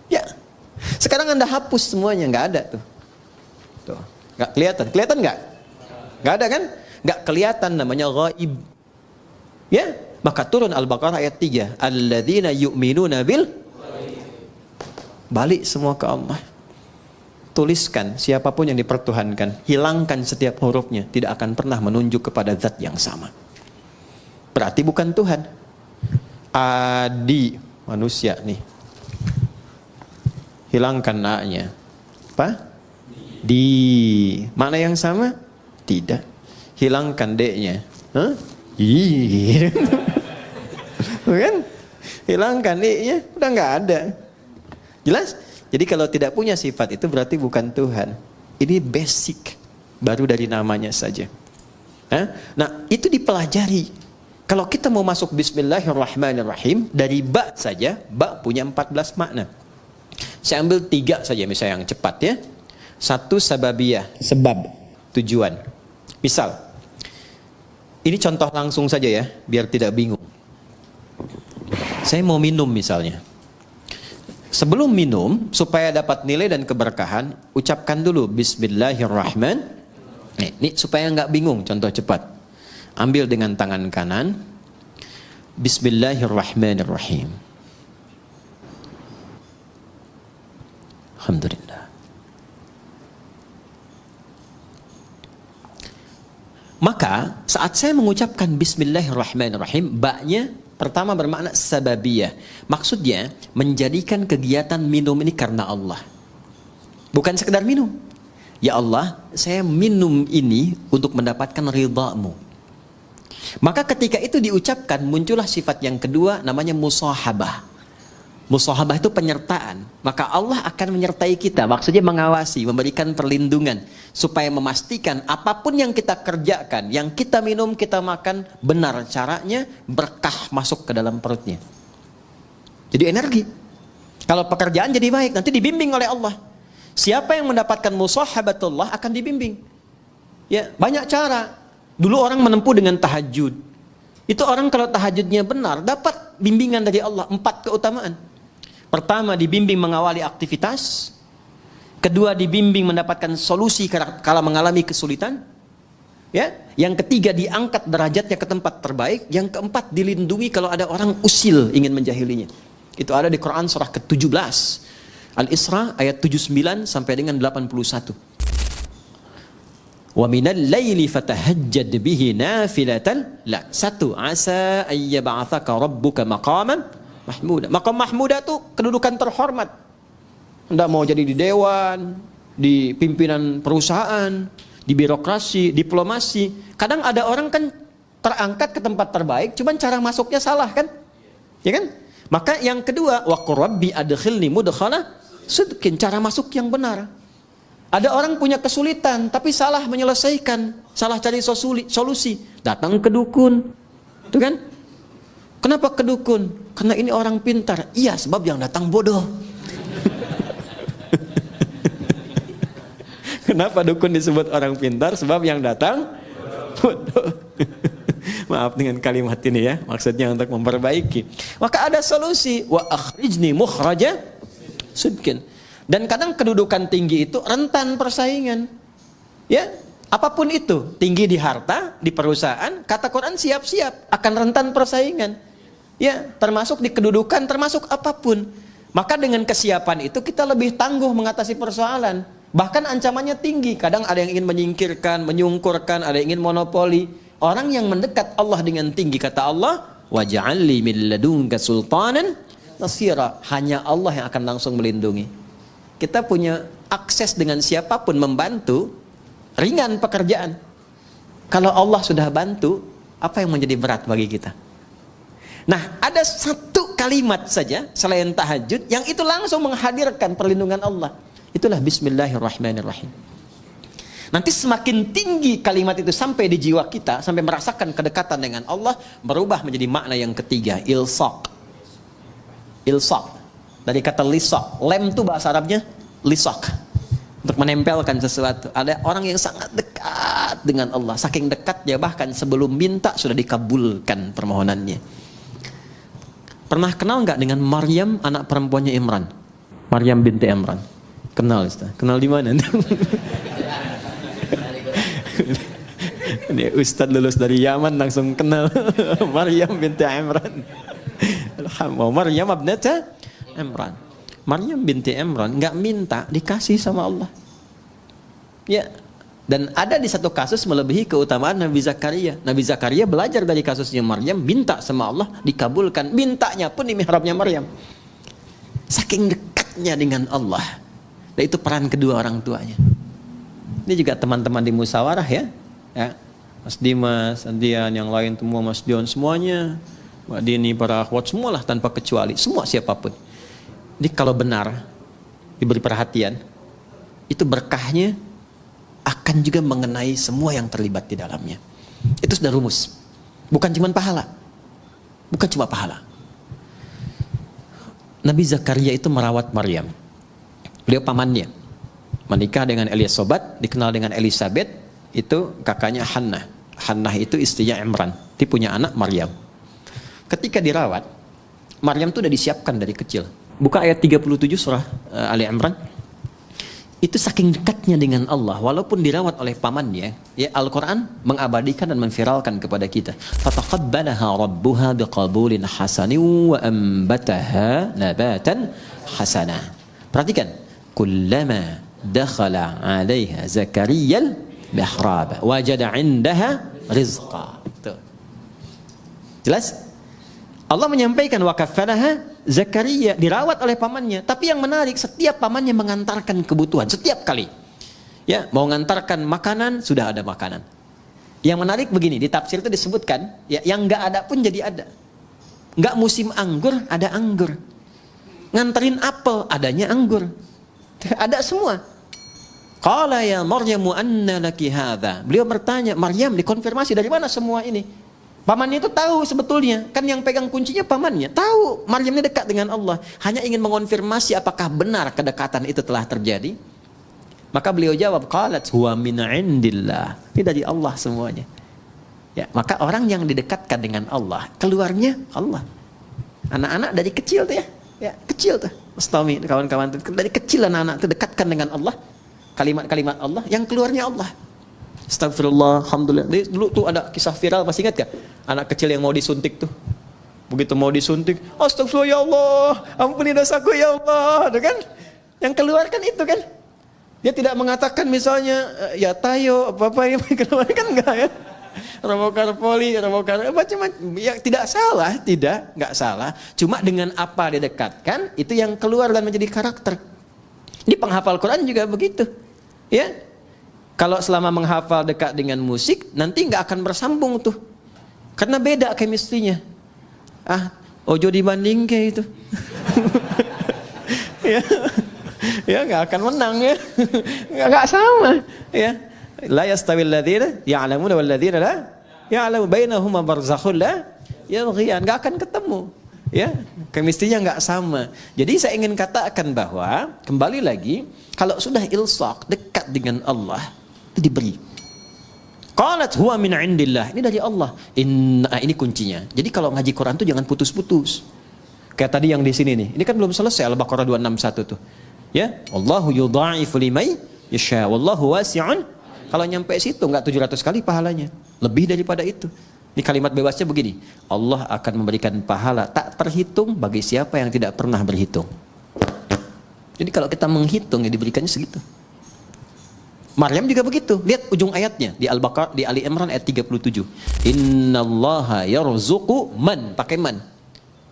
[SPEAKER 1] Ya. Sekarang Anda hapus semuanya, nggak ada tuh. Tuh, nggak kelihatan. Kelihatan nggak? Nggak ada kan? Nggak kelihatan, namanya ghaib. Ya, maka turun Al-Baqarah ayat 3. Alladzina yu'minuna bil. Balik semua ke Allah. Tuliskan siapapun yang dipertuhankan, hilangkan setiap hurufnya, tidak akan pernah menunjuk kepada zat yang sama. Berarti bukan Tuhan. Adi, manusia nih. Hilangkan A-nya. Apa? Di. Mana yang sama? Tidak. Hilangkan D-nya. Hah? Kan? Hilangkan D-nya, udah nggak ada. Jelas? Jadi kalau tidak punya sifat itu berarti bukan Tuhan. Ini basic, baru dari namanya saja. Nah, itu dipelajari. Kalau kita mau masuk Bismillahirrahmanirrahim, dari ba saja, ba punya 14 makna. Saya ambil 3 saja misalnya yang cepat ya. 1 sababiyah, sebab, tujuan. Misal, ini contoh langsung saja ya, biar tidak bingung. Saya mau minum misalnya. Sebelum minum, supaya dapat nilai dan keberkahan, ucapkan dulu Bismillahirrahmanirrahim. Ini supaya nggak bingung, contoh cepat. Ambil dengan tangan kanan. Bismillahirrahmanirrahim. Alhamdulillah. Maka saat saya mengucapkan Bismillahirrahmanirrahim, ba-nya pertama bermakna sababiyah. Maksudnya menjadikan kegiatan minum ini karena Allah. Bukan sekedar minum. Ya Allah, saya minum ini untuk mendapatkan ridha-Mu. Maka ketika itu diucapkan, muncullah sifat yang kedua, namanya musahabah. Musahabah itu penyertaan. Maka Allah akan menyertai kita. Maksudnya mengawasi, memberikan perlindungan. Supaya memastikan apapun yang kita kerjakan, yang kita minum, kita makan, benar caranya, berkah masuk ke dalam perutnya. Jadi energi. Kalau pekerjaan jadi baik, nanti dibimbing oleh Allah. Siapa yang mendapatkan musahabatullah akan dibimbing. Ya, banyak cara. Dulu orang menempuh dengan tahajud. Itu orang kalau tahajudnya benar, dapat bimbingan dari Allah. 4 keutamaan. Pertama, dibimbing mengawali aktivitas. Kedua, dibimbing mendapatkan solusi kalau mengalami kesulitan. Ya, yang ketiga, diangkat derajatnya ke tempat terbaik. Yang keempat, dilindungi kalau ada orang usil ingin menjahilinya. Itu ada di Quran surah ke-17. Al-Isra ayat 79 sampai dengan 81. Wa minal laili fatahajjad bihi nafilatan lak. 1. Asa ayyab'atsaka rabbuka maqaman mahmuda. Maqam mahmuda itu kedudukan terhormat. Anda mau jadi di dewan, di pimpinan perusahaan, di birokrasi, diplomasi. Kadang ada orang kan terangkat ke tempat terbaik, cuman cara masuknya salah kan? Ya kan? Maka yang kedua, wa qur rabbi adkhilni mudkhala sidqin, cara masuk yang benar. Ada orang punya kesulitan tapi salah menyelesaikan, salah cari solusi, datang ke dukun. Itu kan? Kenapa ke dukun? Karena ini orang pintar. Iya, sebab yang datang bodoh. Kenapa dukun disebut orang pintar? Sebab yang datang bodoh. Maaf dengan kalimat ini ya, maksudnya untuk memperbaiki. Maka ada solusi, wa akhrijni mukhraja sidqin. Dan kadang kedudukan tinggi itu rentan persaingan. Ya, apapun itu, tinggi di harta, di perusahaan, kata Quran siap-siap akan rentan persaingan. Ya, termasuk di kedudukan, termasuk apapun. Maka dengan kesiapan itu kita lebih tangguh mengatasi persoalan. Bahkan ancamannya tinggi. Kadang ada yang ingin menyingkirkan, menyungkurkan, ada yang ingin monopoli. Orang yang mendekat Allah dengan tinggi, kata Allah, waj'al li min ladunka sultanan nasira. Hanya Allah yang akan langsung melindungi. Kita punya akses dengan siapapun membantu, ringan pekerjaan. Kalau Allah sudah bantu, apa yang menjadi berat bagi kita? Nah, ada satu kalimat saja selain tahajud yang itu langsung menghadirkan perlindungan Allah. Itulah bismillahirrahmanirrahim. Nanti semakin tinggi kalimat itu sampai di jiwa kita, sampai merasakan kedekatan dengan Allah, berubah menjadi makna yang ketiga, ilsaq. Ilsaq dari kata lisaq. Lem itu bahasa Arabnya lisaq, untuk menempelkan sesuatu. Ada orang yang sangat dekat dengan Allah, saking dekatnya bahkan sebelum minta sudah dikabulkan permohonannya. Pernah kenal nggak dengan Maryam, anak perempuannya Imran? Maryam binti Imran. Kenal, Ustaz? Kenal di mana? Ini Ustaz lulus dari Yaman langsung kenal Maryam binti Imran. Maryam abnata Imran. Maryam binti Imran nggak minta, dikasih sama Allah. Ya. Dan ada di satu kasus melebihi keutamaan Nabi Zakaria. Nabi Zakaria belajar dari kasusnya Maryam, minta sama Allah, dikabulkan. Mintanya pun di mihrabnya Maryam. Saking dekatnya dengan Allah. Dan itu peran kedua orang tuanya. Ini juga teman-teman di musyawarah ya. Mas Dimas, Andian, yang lain semua, Mas Dion, semuanya. Mbak Dini, para akhwat, semualah tanpa kecuali. Semua siapapun. Jadi kalau benar, diberi perhatian, itu berkahnya akan juga mengenai semua yang terlibat di dalamnya. Itu sudah rumus. Bukan cuma pahala. Bukan cuma pahala. Nabi Zakaria itu merawat Maryam. Beliau pamannya. Menikah dengan Elizabeth, dikenal dengan Elizabeth, itu kakaknya Hannah. Hannah itu istrinya Imran. Dia punya anak Maryam. Ketika dirawat, Maryam itu sudah disiapkan dari kecil. Buka ayat 37 surah Ali Imran. Itu saking dekatnya dengan Allah, walaupun dirawat oleh pamannya, ya Al-Quran mengabadikan dan memviralkan kepada kita. Fataqabbalaha rabbuha biqabulin hasanin wa ambataha nabatan hasana. Perhatikan, kullama dakhala 'alaiha Zakariyal mihrab wajada 'indaha rizqa. Tuh. Jelas? Allah menyampaikan wa kaffalaha Zakaria, dirawat oleh pamannya. Tapi yang menarik, setiap pamannya mengantarkan kebutuhan setiap kali. Ya, mau mengantarkan makanan, sudah ada makanan. Yang menarik begini, di tafsir itu disebutkan, ya, yang enggak ada pun jadi ada. Enggak musim anggur, ada anggur. Nganterin apel, adanya anggur. Ada semua. Qala ya Maryamu anna laki hadza. Beliau bertanya, Maryam, dikonfirmasi dari mana semua ini? Pamannya itu tahu sebetulnya, kan yang pegang kuncinya pamannya. Tahu Maryam ini dekat dengan Allah, hanya ingin mengonfirmasi apakah benar kedekatan itu telah terjadi. Maka beliau jawab, qalat huwa min indillah. Ini dari Allah semuanya. Ya, maka orang yang didekatkan dengan Allah, keluarnya Allah. Anak-anak dari kecil tuh ya kecil tuh. Ustami, kawan-kawan tuh dari kecil anak-anak itu dekatkan dengan Allah. Kalimat-kalimat Allah, yang keluarnya Allah. Astagfirullah, alhamdulillah. Dulu tuh ada kisah viral, masih ingat gak? Anak kecil yang mau disuntik tuh. Begitu mau disuntik, astagfirullah ya Allah, ampuni dosaku ya Allah, tuh kan? Yang keluar kan itu kan? Dia tidak mengatakan misalnya, ya tayo, apa-apa yang keluar kan enggak ya? Robokar poli, robokar macam-macam. Ya tidak salah, enggak salah. Cuma dengan apa didekatkan, itu yang keluar dan menjadi karakter. Di penghafal Quran juga begitu. Ya. Kalau selama menghafal dekat dengan musik, nanti nggak akan bersambung tuh, karena beda chemistry-nya. Ojo dibanding kayak itu, ya nggak akan menang ya, nggak sama ya. La yastawil ladzina ya'lamuna wal ladzina la ya'lamu bainahuma barzakhun la yalghiyan, nggak akan ketemu. Ya, kemistrinya nggak sama. Jadi saya ingin katakan bahwa kembali lagi, kalau sudah ilsaq, dekat dengan Allah, itu diberi. Qalat huwa min indillah. Ini dari Allah. Ini kuncinya. Jadi kalau ngaji Quran tuh jangan putus-putus. Kayak tadi yang di sini nih. Ini kan belum selesai Al-Baqarah 261 tuh. Ya, Allahu yudha'ifu liman yasha. Wallahu wasi'un. Kalau nyampe situ enggak 700 kali pahalanya. Lebih daripada itu. Ini kalimat bebasnya begini. Allah akan memberikan pahala tak terhitung bagi siapa yang tidak pernah berhitung. Jadi kalau kita menghitung ya diberikannya segitu. Maryam juga begitu. Lihat ujung ayatnya di Al-Baqarah, di Ali Imran ayat 37. Innallaha yarzuqu man, pakai man.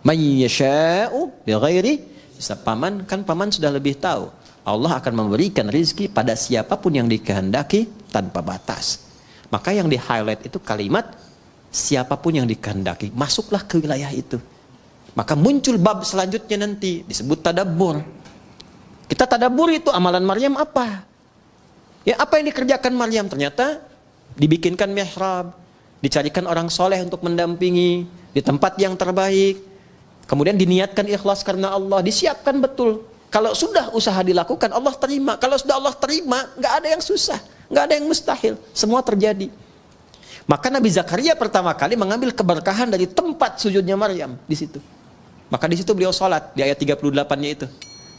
[SPEAKER 1] Man yasha'u bighairi hisab. Paman sudah lebih tahu. Allah akan memberikan rezeki pada siapapun yang dikehendaki tanpa batas. Maka yang di-highlight itu kalimat siapapun yang dikehendaki, masuklah ke wilayah itu. Maka muncul bab selanjutnya nanti disebut tadabbur. Kita tadabbur itu amalan Maryam apa? Ya, apa yang dikerjakan Maryam? Ternyata dibikinkan mihrab, dicarikan orang soleh untuk mendampingi di tempat yang terbaik. Kemudian diniatkan ikhlas karena Allah, disiapkan betul. Kalau sudah usaha dilakukan, Allah terima. Kalau sudah Allah terima, nggak ada yang susah, nggak ada yang mustahil, semua terjadi. Maka Nabi Zakaria pertama kali mengambil keberkahan dari tempat sujudnya Maryam di situ. Maka di situ beliau sholat di ayat 38-nya itu.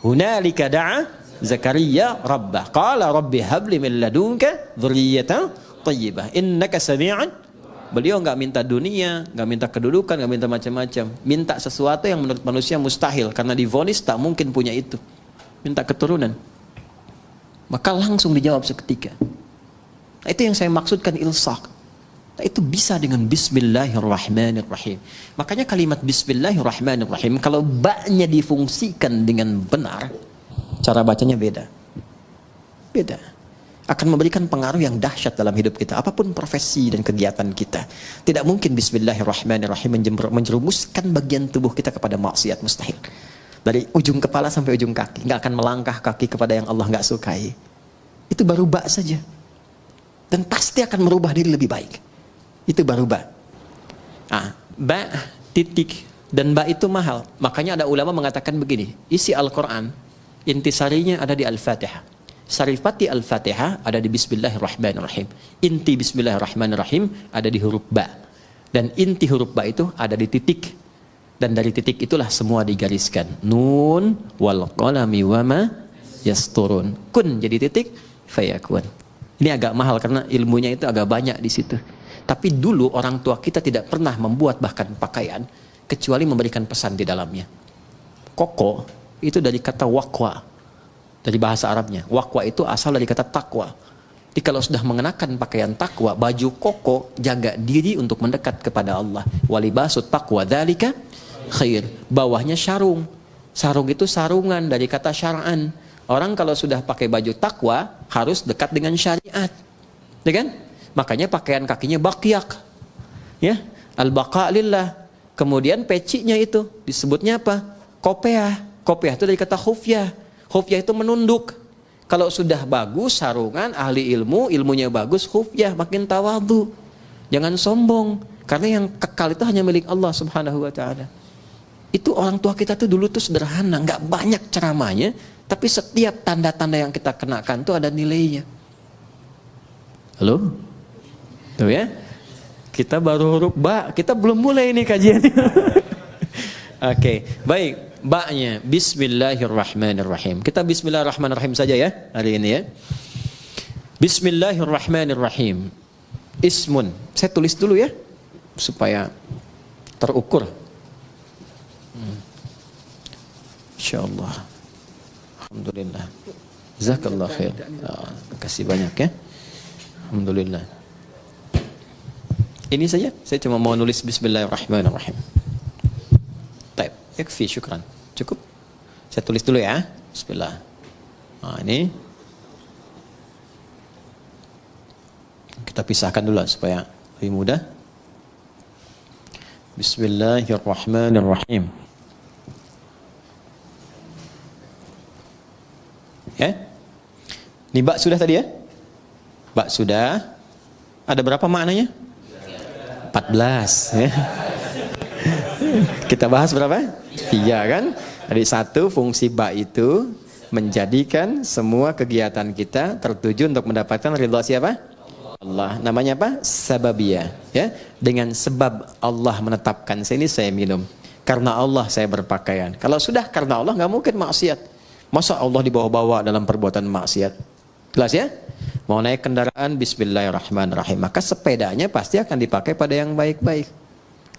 [SPEAKER 1] Hunalika da'a Zakaria rabbah qala rabbi habli min ladunka dzurriyyatan thayyibah innaka sami'un. Beliau enggak minta dunia, enggak minta kedudukan, enggak minta macam-macam, minta sesuatu yang menurut manusia mustahil karena divonis tak mungkin punya itu. Minta keturunan. Maka langsung dijawab seketika. Nah, itu yang saya maksudkan ilsaq. Nah, itu bisa dengan bismillahirrahmanirrahim. Makanya kalimat bismillahirrahmanirrahim kalau ba-nya difungsikan dengan benar, cara bacanya beda. Akan memberikan pengaruh yang dahsyat dalam hidup kita. Apapun profesi dan kegiatan kita. Tidak mungkin bismillahirrahmanirrahim menjerumuskan bagian tubuh kita kepada maksiat, mustahil. Dari ujung kepala sampai ujung kaki. Nggak akan melangkah kaki kepada yang Allah nggak sukai. Itu baru ba saja. Dan pasti akan merubah diri lebih baik. Itu baru ba. Ba, titik. Dan ba itu mahal. Makanya ada ulama mengatakan begini. Isi Al-Quran intisarinya ada di Al-Fatihah. Sarifati Al-Fatihah ada di Bismillahirrahmanirrahim. Inti Bismillahirrahmanirrahim ada di huruf ba. Dan inti huruf ba itu ada di titik. Dan dari titik itulah semua digariskan. Nun wal qalami wama yasturun. Kun jadi titik, fayakun. Ini agak mahal karena ilmunya itu agak banyak di situ. Tapi dulu orang tua kita tidak pernah membuat bahkan pakaian kecuali memberikan pesan di dalamnya. Koko itu dari kata waqwa, dari bahasa Arabnya. Waqwa itu asal dari kata takwa. Jadi kalau sudah mengenakan pakaian takwa, baju koko, jaga diri untuk mendekat kepada Allah. Walibasut taqwa dzalika khair. Bawahnya sarung. Sarung itu sarungan dari kata syar'an. Orang kalau sudah pakai baju takwa harus dekat dengan syariat. Ya kan? Makanya pakaian kakinya baqyak. Ya, al-baqa lillah. Kemudian pecinya itu disebutnya apa? Kopiah. Kopiah itu dari kata khufyah. Khufyah itu menunduk. Kalau sudah bagus sarungan, ahli ilmu, ilmunya bagus, khufyah, makin tawadhu. Jangan sombong. Karena yang kekal itu hanya milik Allah subhanahu wa ta'ala. Itu orang tua kita tuh dulu tuh sederhana. Nggak banyak ceramahnya. Tapi setiap tanda-tanda yang kita kenakan tuh ada nilainya. Halo? Tuh ya. Kita baru huruf ba. Kita belum mulai ini kajiannya. Oke, baik. Ba-nya Bismillahirrahmanirrahim. Kita Bismillahirrahmanirrahim saja ya hari ini ya. Bismillahirrahmanirrahim. Ismun. Saya tulis dulu ya supaya terukur. Insyaallah. Alhamdulillah. Jazakallah khair. Terima kasih banyak ya. Alhamdulillah. Ini saja. Saya cuma mau nulis Bismillahirrahmanirrahim. Baik, yakfi, syukran. Cukup. Saya tulis dulu ya. Bismillah. Nah, ini kita pisahkan dulu supaya lebih mudah. Bismillahirrahmanirrahim. Ya. Ini bak sudah tadi ya? Bak sudah. Ada berapa maknanya? 14 ya. Kita bahas berapa? 3 kan? Jadi 1, fungsi ba itu menjadikan semua kegiatan kita tertuju untuk mendapatkan ridha siapa? Allah. Namanya apa? Sababiyah. Ya, dengan sebab Allah menetapkan saya ini saya minum. Karena Allah saya berpakaian. Kalau sudah karena Allah nggak mungkin maksiat. Masa Allah dibawa-bawa dalam perbuatan maksiat? Jelas ya? Mau naik kendaraan, bismillahirrahmanirrahim. Maka sepedanya pasti akan dipakai pada yang baik-baik.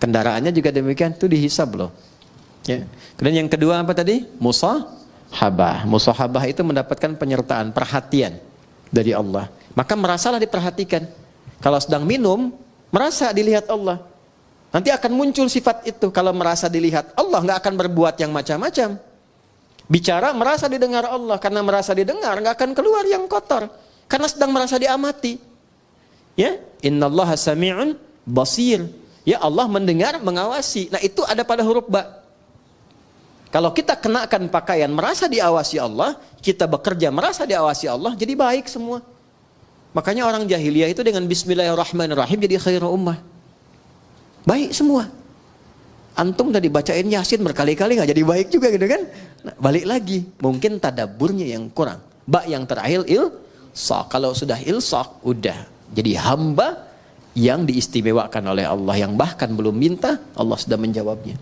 [SPEAKER 1] Kendaraannya juga demikian, itu dihisab loh. Ya. Kemudian yang kedua apa tadi? Musahabah. Musahabah itu mendapatkan penyertaan, perhatian dari Allah. Maka merasalah diperhatikan. Kalau sedang minum, merasa dilihat Allah. Nanti akan muncul sifat itu. Kalau merasa dilihat Allah, nggak akan berbuat yang macam-macam. Bicara, merasa didengar Allah. Karena merasa didengar, nggak akan keluar yang kotor. Karena sedang merasa diamati. Ya, innallaha sami'un basir. Ya, Allah mendengar, mengawasi. Nah, itu ada pada huruf ba. Kalau kita kenakan pakaian merasa diawasi Allah, kita bekerja merasa diawasi Allah, jadi baik semua. Makanya orang jahiliyah itu dengan bismillahirrahmanirrahim jadi khairu ummah. Baik semua. Antum udah dibacain Yasin berkali-kali nggak jadi baik juga gitu kan? Nah, balik lagi, mungkin tadaburnya yang kurang. Ba yang terakhir ilsaq. Kalau sudah ilsaq, udah jadi hamba yang diistimewakan oleh Allah, yang bahkan belum minta, Allah sudah menjawabnya.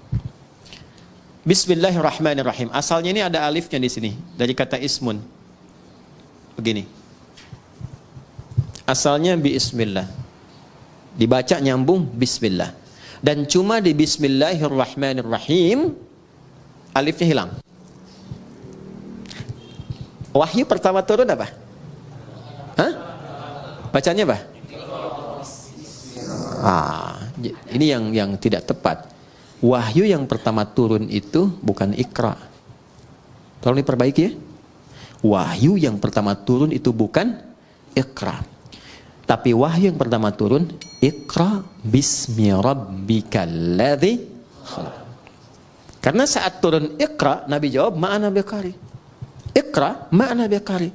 [SPEAKER 1] Bismillahirrahmanirrahim. Asalnya ini ada alifnya di sini dari kata ismun. Begini. Asalnya bismillah. Dibaca nyambung bismillah. Dan cuma di bismillahirrahmanirrahim alifnya hilang. Wahyu pertama turun apa? Hah? Bacanya apa? Ini yang tidak tepat. Wahyu yang pertama turun itu bukan Iqra. Tolong diperbaiki ya. Wahyu yang pertama turun itu bukan Iqra. Tapi wahyu yang pertama turun Iqra bismi rabbikal ladzi khalaq. Karena saat turun Iqra, Nabi jawab ma'ana biqari. Iqra ma'ana biqari.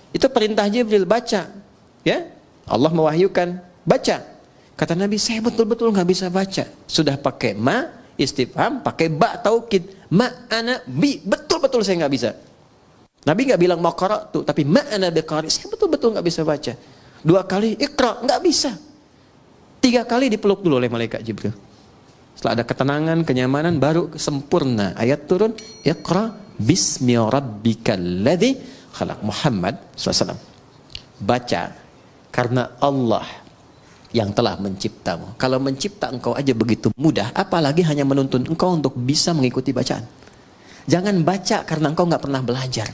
[SPEAKER 1] Itu perintah Jibril, baca. Ya? Allah mewahyukan, baca. Kata Nabi, saya betul-betul nggak bisa baca. Sudah pakai ma istifham, pakai ba taukid, ma'ana bi, betul-betul saya nggak bisa. Nabi nggak bilang mau qara'tu, tapi ma'ana biqari, saya betul-betul nggak bisa baca. 2 kali Iqra, nggak bisa. 3 kali dipeluk dulu oleh malaikat Jibril. Setelah ada ketenangan, kenyamanan, baru sempurna ayat turun, Iqra bismi rabbikal ladzi khalaq. Muhammad SAW, baca karena Allah yang telah menciptamu. Kalau mencipta engkau aja begitu mudah, apalagi hanya menuntun engkau untuk bisa mengikuti bacaan. Jangan baca karena engkau nggak pernah belajar,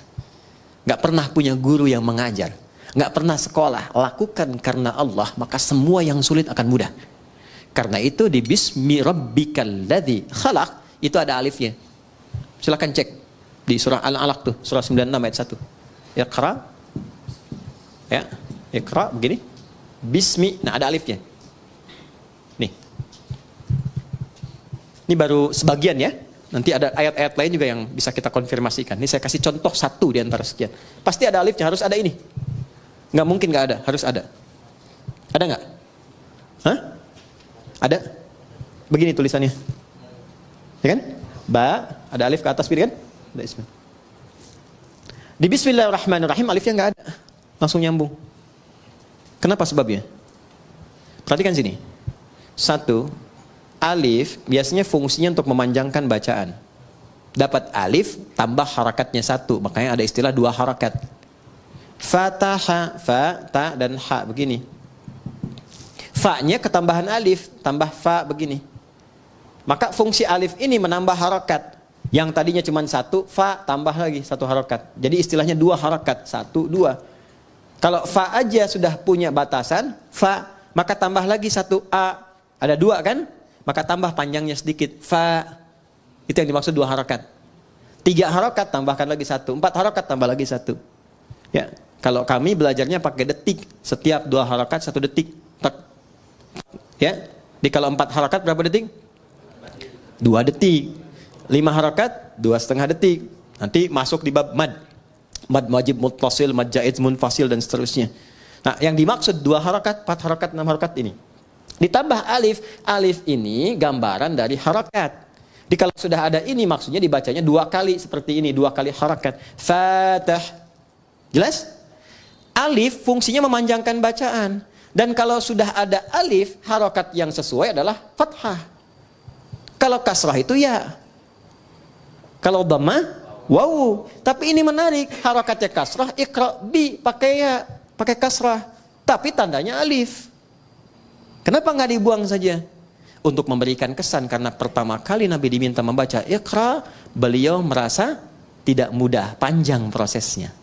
[SPEAKER 1] nggak pernah punya guru yang mengajar, nggak pernah sekolah. Lakukan karena Allah, maka semua yang sulit akan mudah. Karena itu di bismi rabbikal ladzi khalaq itu ada alifnya. Silakan cek di surah Al-Alaq tuh, surah 96 ayat 1. Iqra, ya, Iqra begini. Bismi, nah ada alifnya. Nih. Ini baru sebagian ya. Nanti ada ayat-ayat lain juga yang bisa kita konfirmasikan. Ini saya kasih contoh 1 di antara sekian. Pasti ada alifnya, harus ada ini. Nggak mungkin nggak ada, harus ada. Ada nggak? Hah? Ada? Begini tulisannya. Ya kan? Ba, ada alif ke atas kan? Ada ismi. Di bismillahirrahmanirrahim alifnya nggak ada. Langsung nyambung. Kenapa sebabnya? Perhatikan sini. 1, alif biasanya fungsinya untuk memanjangkan bacaan. Dapat alif tambah harakatnya 1, makanya ada istilah 2 harakat. Fataha, fa, ta dan ha begini. Fa-nya ketambahan alif, tambah fa begini. Maka fungsi alif ini menambah harakat. Yang tadinya cuma 1, fa tambah lagi 1 harakat. Jadi istilahnya 2 harakat, 1, 2. Kalau fa aja sudah punya batasan, fa, maka tambah lagi 1 a. Ada 2 kan? Maka tambah panjangnya sedikit, fa. Itu yang dimaksud 2 harakat. 3 harakat tambahkan lagi 1, 4 harakat tambah lagi 1. Ya, kalau kami belajarnya pakai detik. Setiap 2 harakat 1 detik. Tak. Ya, di kalau 4 harakat berapa detik? 2 detik. 5 harakat 2,5 detik. Nanti masuk di bab mad. Mad wajib muttasil, mad jaiz munfasil dan seterusnya. Nah, yang dimaksud 2 harakat, 4 harakat, 6 harakat ini. Ditambah alif, alif ini gambaran dari harakat. Jadi kalau sudah ada ini maksudnya dibacanya 2 kali seperti ini, 2 kali harakat. Fatah. Jelas? Alif fungsinya memanjangkan bacaan. Dan kalau sudah ada alif, harakat yang sesuai adalah fathah. Kalau kasrah itu ya. Kalau dhammah, waw. Tapi ini menarik, harakatnya kasrah, iqra bi pakai ya, pakai kasrah. Tapi tandanya alif. Kenapa nggak dibuang saja? Untuk memberikan kesan, karena pertama kali Nabi diminta membaca iqra, beliau merasa tidak mudah, panjang prosesnya.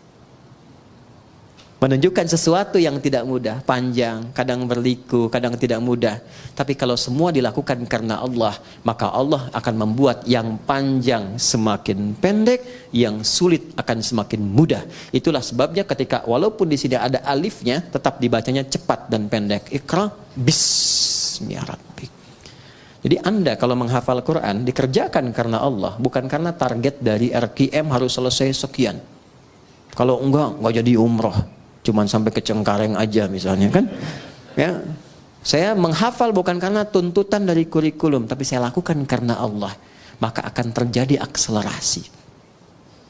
[SPEAKER 1] Menunjukkan sesuatu yang tidak mudah, panjang, kadang berliku, kadang tidak mudah. Tapi kalau semua dilakukan karena Allah, maka Allah akan membuat yang panjang semakin pendek, yang sulit akan semakin mudah. Itulah sebabnya ketika walaupun di sini ada alifnya, tetap dibacanya cepat dan pendek. Iqra bismillahirrahmanirrahim. Jadi Anda kalau menghafal Quran dikerjakan karena Allah, bukan karena target dari RKM harus selesai sekian. Kalau enggak jadi umroh, cuman sampai ke Cengkareng aja misalnya kan. Ya, saya menghafal bukan karena tuntutan dari kurikulum, tapi saya lakukan karena Allah. Maka akan terjadi akselerasi.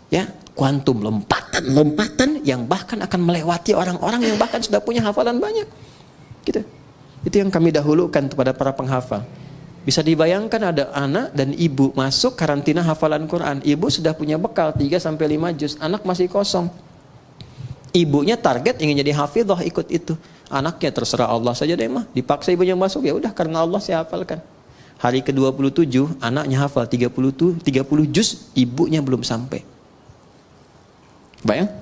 [SPEAKER 1] Ya, kuantum, lompatan yang bahkan akan melewati orang-orang yang bahkan sudah punya hafalan banyak. Gitu. Itu yang kami dahulukan kepada para penghafal. Bisa dibayangkan ada anak dan ibu masuk karantina hafalan Quran. Ibu sudah punya bekal 3-5 juz, anak masih kosong. Ibunya target ingin jadi hafidhah, ikut itu. Anaknya terserah Allah saja deh mah. Dipaksa ibunya masuk, ya udah karena Allah saya hafalkan. Hari ke-27 anaknya hafal 30 juz, ibunya belum sampai. Bayang?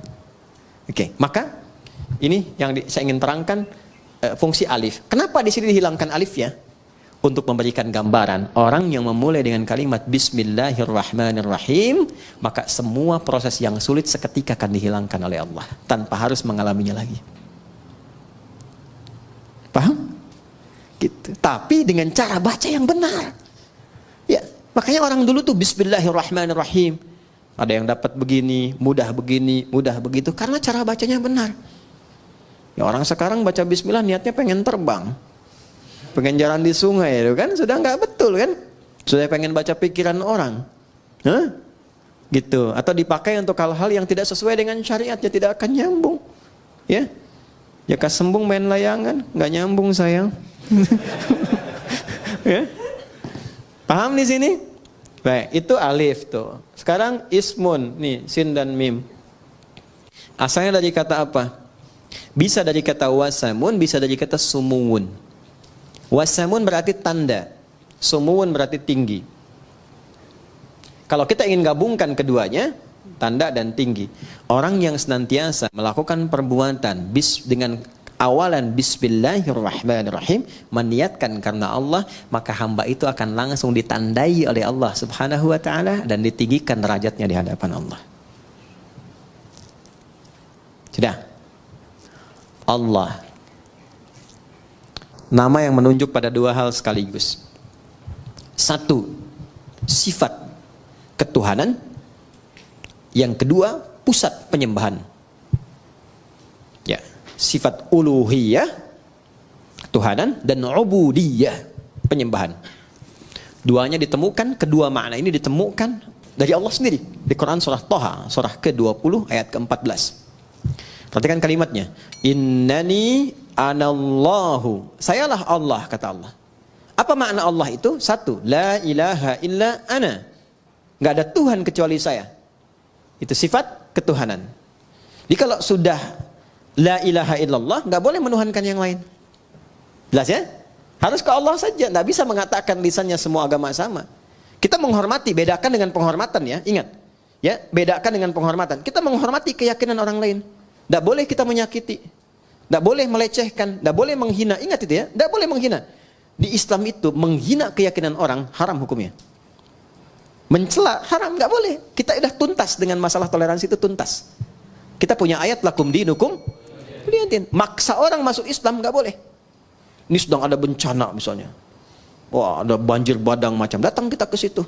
[SPEAKER 1] Oke, maka ini yang saya ingin terangkan, fungsi alif. Kenapa di sini dihilangkan alif ya? Untuk memberikan gambaran, orang yang memulai dengan kalimat Bismillahirrahmanirrahim, maka semua proses yang sulit seketika akan dihilangkan oleh Allah tanpa harus mengalaminya lagi. Paham? Gitu. Tapi dengan cara baca yang benar. Ya, makanya orang dulu tuh Bismillahirrahmanirrahim. Ada yang dapat begini, mudah begitu, karena cara bacanya benar. Ya, orang sekarang baca Bismillah niatnya pengen terbang, pengen jalan di sungai itu kan, sudah nggak betul kan, sudah pengen baca pikiran orang, gitu, atau dipakai untuk hal-hal yang tidak sesuai dengan syariatnya, tidak akan nyambung, ya kasembung main layangan, nggak nyambung sayang, ya, paham di sini? Baik, itu alif tuh. Sekarang ismun, nih sin dan mim, asalnya dari kata apa? Bisa dari kata wasamun, bisa dari kata sumuun. Wasamun berarti tanda, sumuun berarti tinggi. Kalau kita ingin gabungkan keduanya, tanda dan tinggi. Orang yang senantiasa melakukan perbuatan dengan awalan Bismillahirrahmanirrahim, meniatkan karena Allah, maka hamba itu akan langsung ditandai oleh Allah Subhanahu wa taala dan ditinggikan derajatnya di hadapan Allah. Sudah. Allah, nama yang menunjuk pada 2 hal sekaligus. 1, sifat ketuhanan. Yang kedua, pusat penyembahan. Ya, sifat uluhiyah, ketuhanan, dan ubudiyah, penyembahan. Duanya ditemukan, kedua makna ini ditemukan dari Allah sendiri. Di Quran surah Thaha, surah ke-20 ayat ke-14. Perhatikan kalimatnya. Innani anallahu, sayalah Allah, kata Allah. Apa makna Allah itu? 1, la ilaha illa ana, nggak ada Tuhan kecuali saya. Itu sifat ketuhanan. Jadi kalau sudah la ilaha illallah, nggak boleh menuhankan yang lain. Jelas ya? Harus ke Allah saja, nggak bisa mengatakan lisannya semua agama sama. Kita menghormati, bedakan dengan penghormatan ya, ingat ya, bedakan dengan penghormatan. Kita menghormati keyakinan orang lain, nggak boleh kita menyakiti. Tidak boleh melecehkan, tidak boleh menghina. Ingat itu ya, tidak boleh menghina. Di Islam itu menghina keyakinan orang haram hukumnya. Mencela haram, nggak boleh. Kita sudah tuntas dengan masalah toleransi, itu tuntas. Kita punya ayat lakum dinukum waliyaddin. Maksa orang masuk Islam nggak boleh. Ini sedang ada bencana misalnya, wah ada banjir badang macam, datang kita ke situ.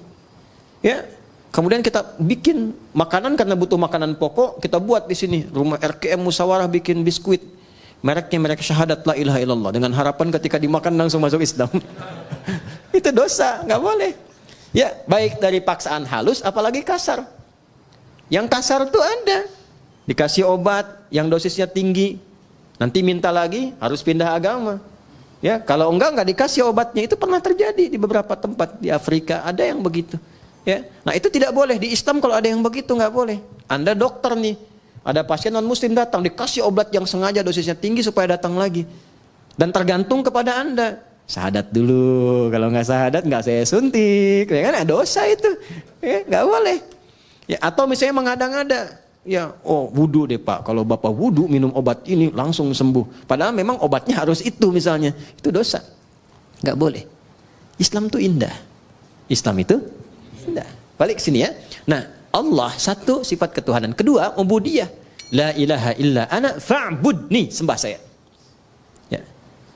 [SPEAKER 1] Ya, kemudian kita bikin makanan karena butuh makanan pokok, kita buat di sini rumah RKM Musyawarah bikin biskuit. Mereknya merek syahadat la ilaha illallah, dengan harapan ketika dimakan langsung masuk Islam. Itu dosa, nggak boleh. Ya, baik dari paksaan halus apalagi kasar. Yang kasar tuh ada. Dikasih obat yang dosisnya tinggi. Nanti minta lagi harus pindah agama. Ya, kalau enggak dikasih obatnya. Itu pernah terjadi di beberapa tempat di Afrika, ada yang begitu. Ya. Nah, itu tidak boleh di Islam. Kalau ada yang begitu nggak boleh. Anda dokter nih, ada pasien non muslim datang, dikasih obat yang sengaja dosisnya tinggi supaya datang lagi. Dan tergantung kepada Anda. Syahadat dulu, kalau nggak syahadat nggak saya suntik, ya kan? Dosa itu, ya nggak boleh. Ya, atau misalnya mengada-ngada, ya, oh wudu deh Pak, kalau Bapak wudu minum obat ini langsung sembuh. Padahal memang obatnya harus itu misalnya, itu dosa, nggak boleh. Islam itu indah, Islam itu indah. Balik ke sini ya. Nah, Allah satu sifat ketuhanan, kedua ubudiyah, la ilaha illa ana fa'budni, sembah saya.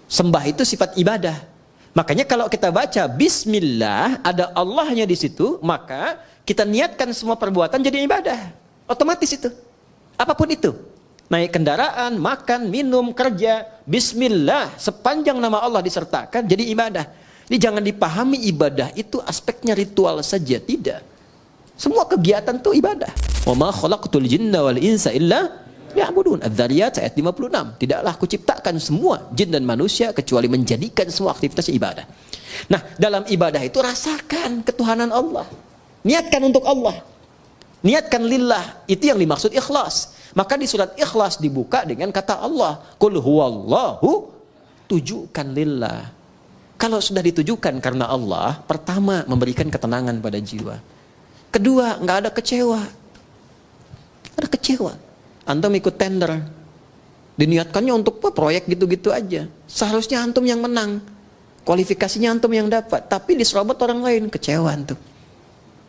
[SPEAKER 1] Sembah itu sifat ibadah. Makanya kalau kita baca bismillah, ada Allahnya di situ, maka kita niatkan semua perbuatan jadi ibadah. Otomatis itu. Apapun itu. Naik kendaraan, makan, minum, kerja, bismillah, sepanjang nama Allah disertakan jadi ibadah. Jadi jangan dipahami ibadah itu aspeknya ritual saja, tidak. Semua kegiatan itu ibadah. Wa ma khalaqtul jinna wal insa illa ya'budun. Adz-Dzariyat ayat 56. Tidaklah aku ciptakan semua jin dan manusia kecuali menjadikan semua aktivitas ibadah. Nah, dalam ibadah itu rasakan ketuhanan Allah. Niatkan untuk Allah. Niatkan lillah. Itu yang dimaksud ikhlas. Maka di surat Ikhlas dibuka dengan kata Allah, Qul huwallahu, tujukan lillah. Kalau sudah ditujukan karena Allah, pertama memberikan ketenangan pada jiwa. Kedua, nggak ada kecewa. Ada kecewa. Antum ikut tender, diniatkannya untuk proyek gitu-gitu aja. Seharusnya antum yang menang, kualifikasinya antum yang dapat, tapi diserobot orang lain, kecewa antum.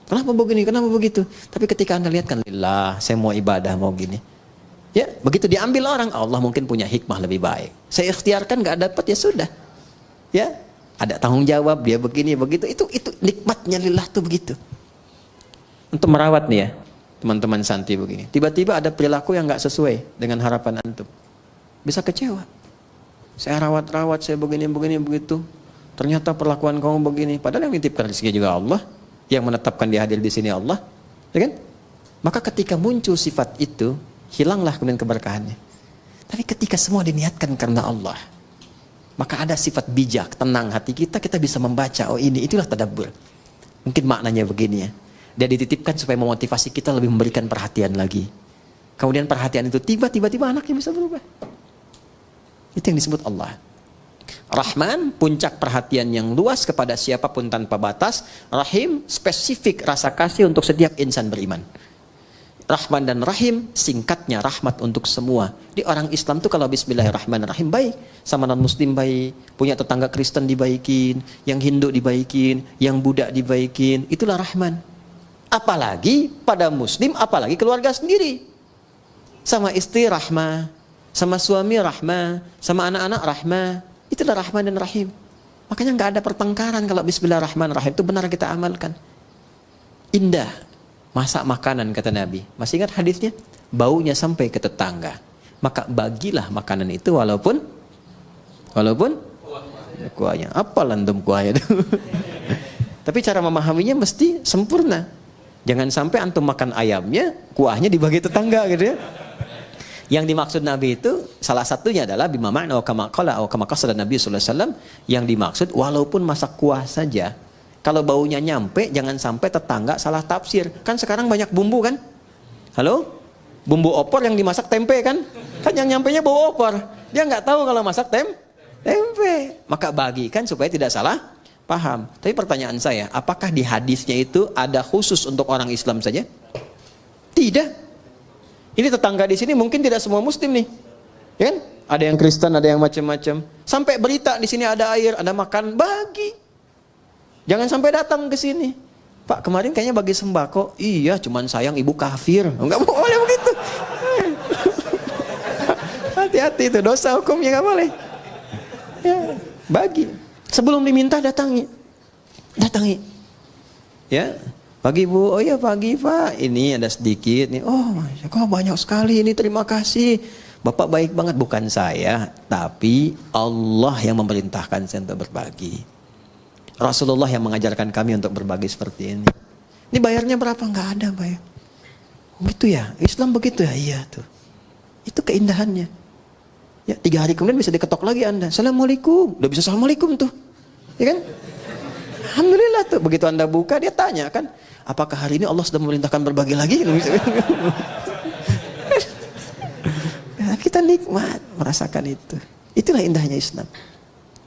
[SPEAKER 1] Kenapa begini, kenapa begitu? Tapi ketika Anda lihat kan, lillah, saya mau ibadah, mau gini. Ya, begitu diambil orang, Allah mungkin punya hikmah lebih baik. Saya ikhtiarkan nggak dapat, ya sudah. Ya, ada tanggung jawab, dia begini, begitu. Itu nikmatnya lillah tuh begitu. Untuk merawat nih ya, teman-teman santri begini, tiba-tiba ada perilaku yang nggak sesuai dengan harapan antum, bisa kecewa. Saya rawat-rawat, saya begini begitu, ternyata perlakuan kamu begini. Padahal yang nitipkan rezeki juga Allah, yang menetapkan dia hadir di sini Allah, ya kan? Maka ketika muncul sifat itu, hilanglah kemudian keberkahannya. Tapi ketika semua diniatkan karena Allah, maka ada sifat bijak, tenang hati kita, kita bisa membaca, oh itulah tadabbur. Mungkin maknanya begini ya. Dia dititipkan supaya memotivasi kita lebih memberikan perhatian lagi. Kemudian perhatian itu tiba-tiba anaknya bisa berubah. Itu yang disebut Allah. Rahman, puncak perhatian yang luas kepada siapapun tanpa batas. Rahim, spesifik rasa kasih untuk setiap insan beriman. Rahman dan Rahim, singkatnya rahmat untuk semua. Di orang Islam tuh kalau bismillahirrahmanirrahim baik. Sama non-muslim baik. Punya tetangga Kristen dibaikin. Yang Hindu dibaikin. Yang Buddha dibaikin. Itulah Rahman. Apalagi pada muslim, apalagi keluarga sendiri. Sama istri rahmah, sama suami rahmah, sama anak-anak rahmah. Itulah Rahman dan Rahim. Makanya nggak ada pertengkaran kalau bismillahirrahmanirrahim itu benar kita amalkan. Indah. Masak makanan kata Nabi. Masih ingat hadisnya? Baunya sampai ke tetangga. Maka bagilah makanan itu walaupun kuahnya. Apa landum kuahnya itu? Tapi cara memahaminya mesti sempurna. Jangan sampai antum makan ayamnya, kuahnya dibagi tetangga gitu ya. Yang dimaksud Nabi itu salah satunya adalah bima ma'na wa kama qala wa kama qasada Nabi sallallahu alaihi wasallam, yang dimaksud walaupun masak kuah saja, kalau baunya nyampe jangan sampai tetangga salah tafsir. Kan sekarang banyak bumbu kan? Halo? Bumbu opor yang dimasak tempe kan? Kan yang nyampenya bau opor. Dia nggak tahu kalau masak tempe. Maka bagikan supaya tidak salah paham. Tapi pertanyaan saya, apakah di hadisnya itu ada khusus untuk orang Islam saja? Tidak. Ini tetangga di sini mungkin tidak semua muslim nih. Ya kan? Ada yang Kristen, ada yang macam-macam. Sampai berita di sini ada air, ada makan, bagi. Jangan sampai datang ke sini. Pak, kemarin kayaknya bagi sembako. Iya, cuman sayang ibu kafir. Enggak boleh begitu. Hati-hati itu dosa hukumnya, enggak boleh. Ya, bagi. Sebelum diminta datangi. Ya, pagi Bu, oh ya pagi Pak, ini ada sedikit nih. Oh, kok banyak sekali ini, terima kasih. Bapak baik banget, bukan saya, tapi Allah yang memerintahkan saya untuk berbagi. Rasulullah yang mengajarkan kami untuk berbagi seperti ini. Ini bayarnya berapa? Nggak ada bayar. Gitu ya, Islam begitu ya? Iya tuh. Itu keindahannya. Ya, 3 hari kemudian bisa diketok lagi Anda. Assalamualaikum. Udah bisa assalamualaikum tuh. Ya kan? Alhamdulillah tuh. Begitu Anda buka, dia tanya kan, apakah hari ini Allah sudah memerintahkan berbagi lagi? Ya, kita nikmat merasakan itu. Itulah indahnya Islam.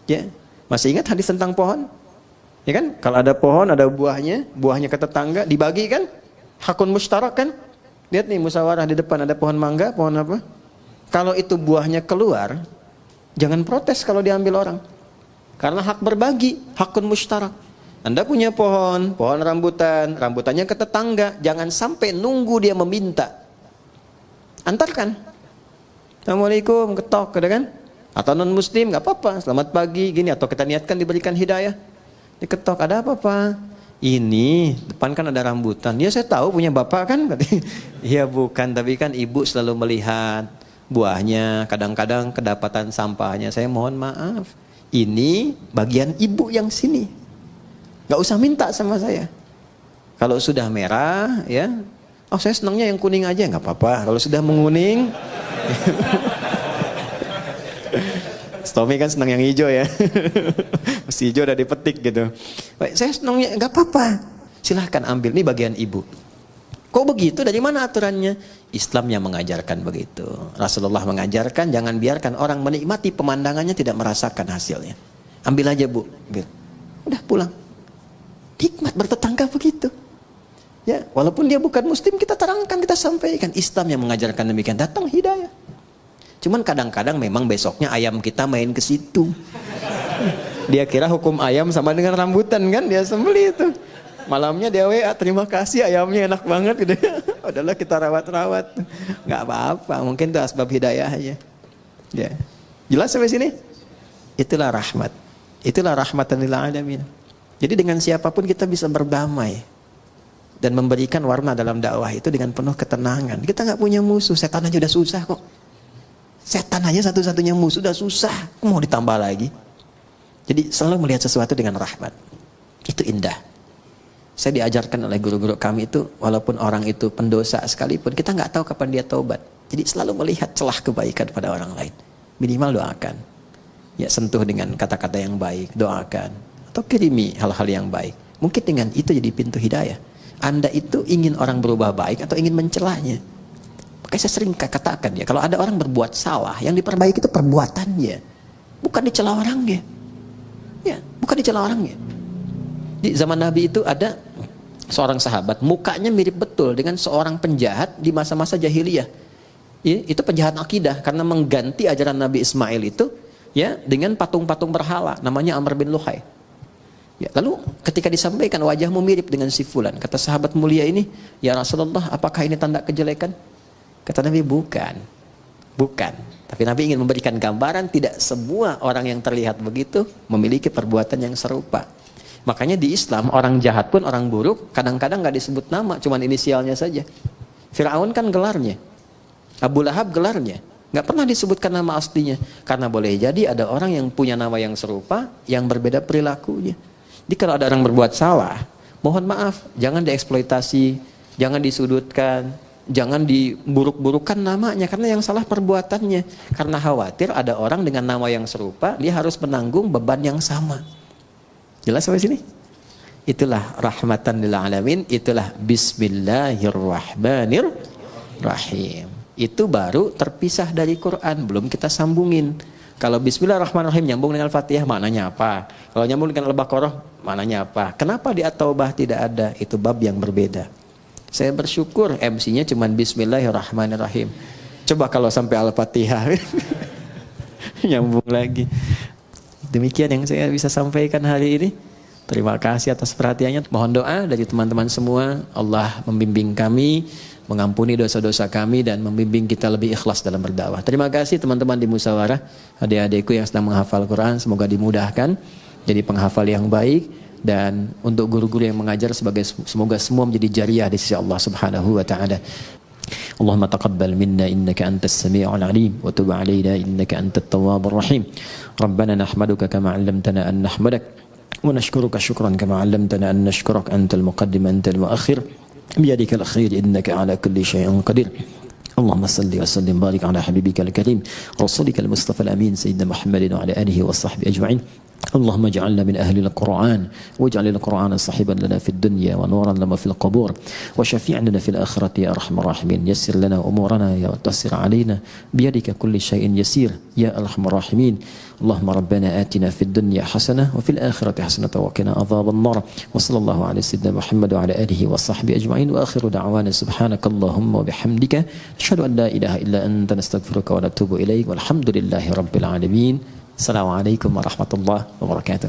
[SPEAKER 1] Ya, masih ingat hadis tentang pohon? Ya kan? Kalau ada pohon, ada buahnya ke tetangga, dibagi kan? Hakun mustarak kan? Lihat nih musyawarah di depan ada pohon mangga, pohon apa? Kalau itu buahnya keluar, jangan protes kalau diambil orang. Karena hak berbagi, hakun mustarak. Anda punya pohon rambutan, rambutannya ke tetangga, jangan sampai nunggu dia meminta. Antarkan. Assalamualaikum, ketok, ada kan? Atau non muslim, nggak apa-apa, selamat pagi, gini, atau kita niatkan diberikan hidayah. Diketok, ada apa Pak? Ini depan kan ada rambutan. Ya saya tahu punya bapak kan. Iya bukan, tapi kan ibu selalu melihat buahnya. Kadang-kadang kedapatan sampahnya. Saya mohon maaf. Ini bagian ibu yang sini. Gak usah minta sama saya. Kalau sudah merah, ya. Oh saya senangnya yang kuning aja, nggak apa-apa. Kalau sudah menguning. Tommy kan senang yang hijau ya. Mesti hijau udah dipetik gitu. Baik, saya senangnya nggak apa-apa. Silahkan ambil, ini bagian ibu. Kok begitu? Dari mana aturannya? Islam yang mengajarkan begitu. Rasulullah mengajarkan jangan biarkan orang menikmati pemandangannya tidak merasakan hasilnya. Ambil aja bu, ambil. Udah pulang. Hikmat bertetangga begitu. Ya, walaupun dia bukan muslim kita terangkan, kita sampaikan. Islam yang mengajarkan demikian. Datang hidayah. Cuman kadang-kadang memang besoknya ayam kita main ke situ. Dia kira hukum ayam sama dengan rambutan kan, dia sembeli itu. Malamnya dia WA, terima kasih ayamnya enak banget gitu. Adalah kita rawat-rawat. Nggak apa-apa, mungkin itu asbab hidayah aja. Ya. Jelas sampai sini? Itulah rahmat. Itulah rahmatan lil alamin. Jadi dengan siapapun kita bisa berdamai dan memberikan warna dalam dakwah itu dengan penuh ketenangan. Kita nggak punya musuh, setan aja udah susah kok. Setan aja satu-satunya musuh udah susah, mau ditambah lagi. Jadi selalu melihat sesuatu dengan rahmat. Itu indah. Saya diajarkan oleh guru-guru kami itu, walaupun orang itu pendosa sekalipun, kita nggak tahu kapan dia taubat. Jadi selalu melihat celah kebaikan pada orang lain. Minimal doakan. Ya sentuh dengan kata-kata yang baik, doakan. Atau kirimi hal-hal yang baik. Mungkin dengan itu jadi pintu hidayah. Anda itu ingin orang berubah baik atau ingin mencelahnya. Makanya saya sering katakan ya, kalau ada orang berbuat salah, yang diperbaiki itu perbuatannya, bukan dicela orangnya. Ya, bukan dicela orangnya. Di zaman Nabi itu ada seorang sahabat, mukanya mirip betul dengan seorang penjahat di masa-masa jahiliyah. Ya, itu penjahat akidah karena mengganti ajaran Nabi Ismail itu ya dengan patung-patung berhala, namanya Amr bin Luhai. Ya, lalu ketika disampaikan wajahmu mirip dengan si fulan, kata sahabat mulia ini, ya Rasulullah, apakah ini tanda kejelekan? Kata Nabi, bukan. Tapi Nabi ingin memberikan gambaran tidak semua orang yang terlihat begitu memiliki perbuatan yang serupa. Makanya di Islam orang jahat pun, orang buruk kadang-kadang gak disebut nama, cuman inisialnya saja. Fir'aun kan gelarnya, Abu Lahab gelarnya, gak pernah disebutkan nama aslinya. Karena boleh jadi ada orang yang punya nama yang serupa, yang berbeda perilakunya. Jadi kalau ada orang berbuat salah, mohon maaf, jangan dieksploitasi, jangan disudutkan, jangan diburuk-burukan namanya, karena yang salah perbuatannya. Karena khawatir ada orang dengan nama yang serupa, dia harus menanggung beban yang sama. Jelas sampai sini? Itulah rahmatan lil alamin, itulah bismillahirrahmanirrahim. Itu baru terpisah dari Quran, belum kita sambungin. Kalau bismillahirrahmanirrahim nyambung dengan Al-Fatihah, maknanya apa? Kalau nyambung dengan Al-Baqarah, maknanya apa? Kenapa di At-Taubah tidak ada? Itu bab yang berbeda. Saya bersyukur MC-nya cuma bismillahirrahmanirrahim. Coba kalau sampai Al-Fatihah nyambung lagi. Demikian yang saya bisa sampaikan hari ini. Terima kasih atas perhatiannya. Mohon doa dari teman-teman semua. Allah membimbing kami, mengampuni dosa-dosa kami, dan membimbing kita lebih ikhlas dalam berdakwah. Terima kasih teman-teman di musyawarah, adik-adikku yang sedang menghafal Quran, semoga dimudahkan jadi penghafal yang baik. Dan untuk guru-guru yang mengajar, semoga semua menjadi jariyah di sisi Allah Subhanahu wa taala. Allahumma taqabbal minna innaka antas sami'ul alim wa tub 'alaina innaka antat tawwabur rahim. Rabbana nahmaduka kama 'allamtana an nahmadak ونشكرك شكرا كما علمتنا أن نشكرك، أنت المقدم أنت المؤخر، بيدك الخير إنك على كل شيء قدير. اللهم صل وسلم وبارك على حبيبك الكريم رسولك المصطفى الأمين سيدنا محمد وعلى آله وصحبه أجمعين. اللهم اجعلنا من أهل القرآن، واجعل القرآن صاحبا لنا في الدنيا ونورا لنا في القبور وشفيعا لنا في الآخرة يا أرحم الراحمين. يسر لنا أمورنا يا وتسر علينا، بيدك كل شيء يسير يا أرحم الراحمين. اللهم ربنا آتنا في الدنيا حسنة وفي الآخرة حسنة وقنا عذاب النار. وصلى الله على سيدنا محمد وعلى آله وصحبه أجمعين. وآخر دعوانا سبحانك اللهم وبحمدك نشهد أن لا إله إلا أنت نستغفرك ونتوب إليك والحمد لله رب العالمين. Assalamualaikum warahmatullahi wabarakatuh.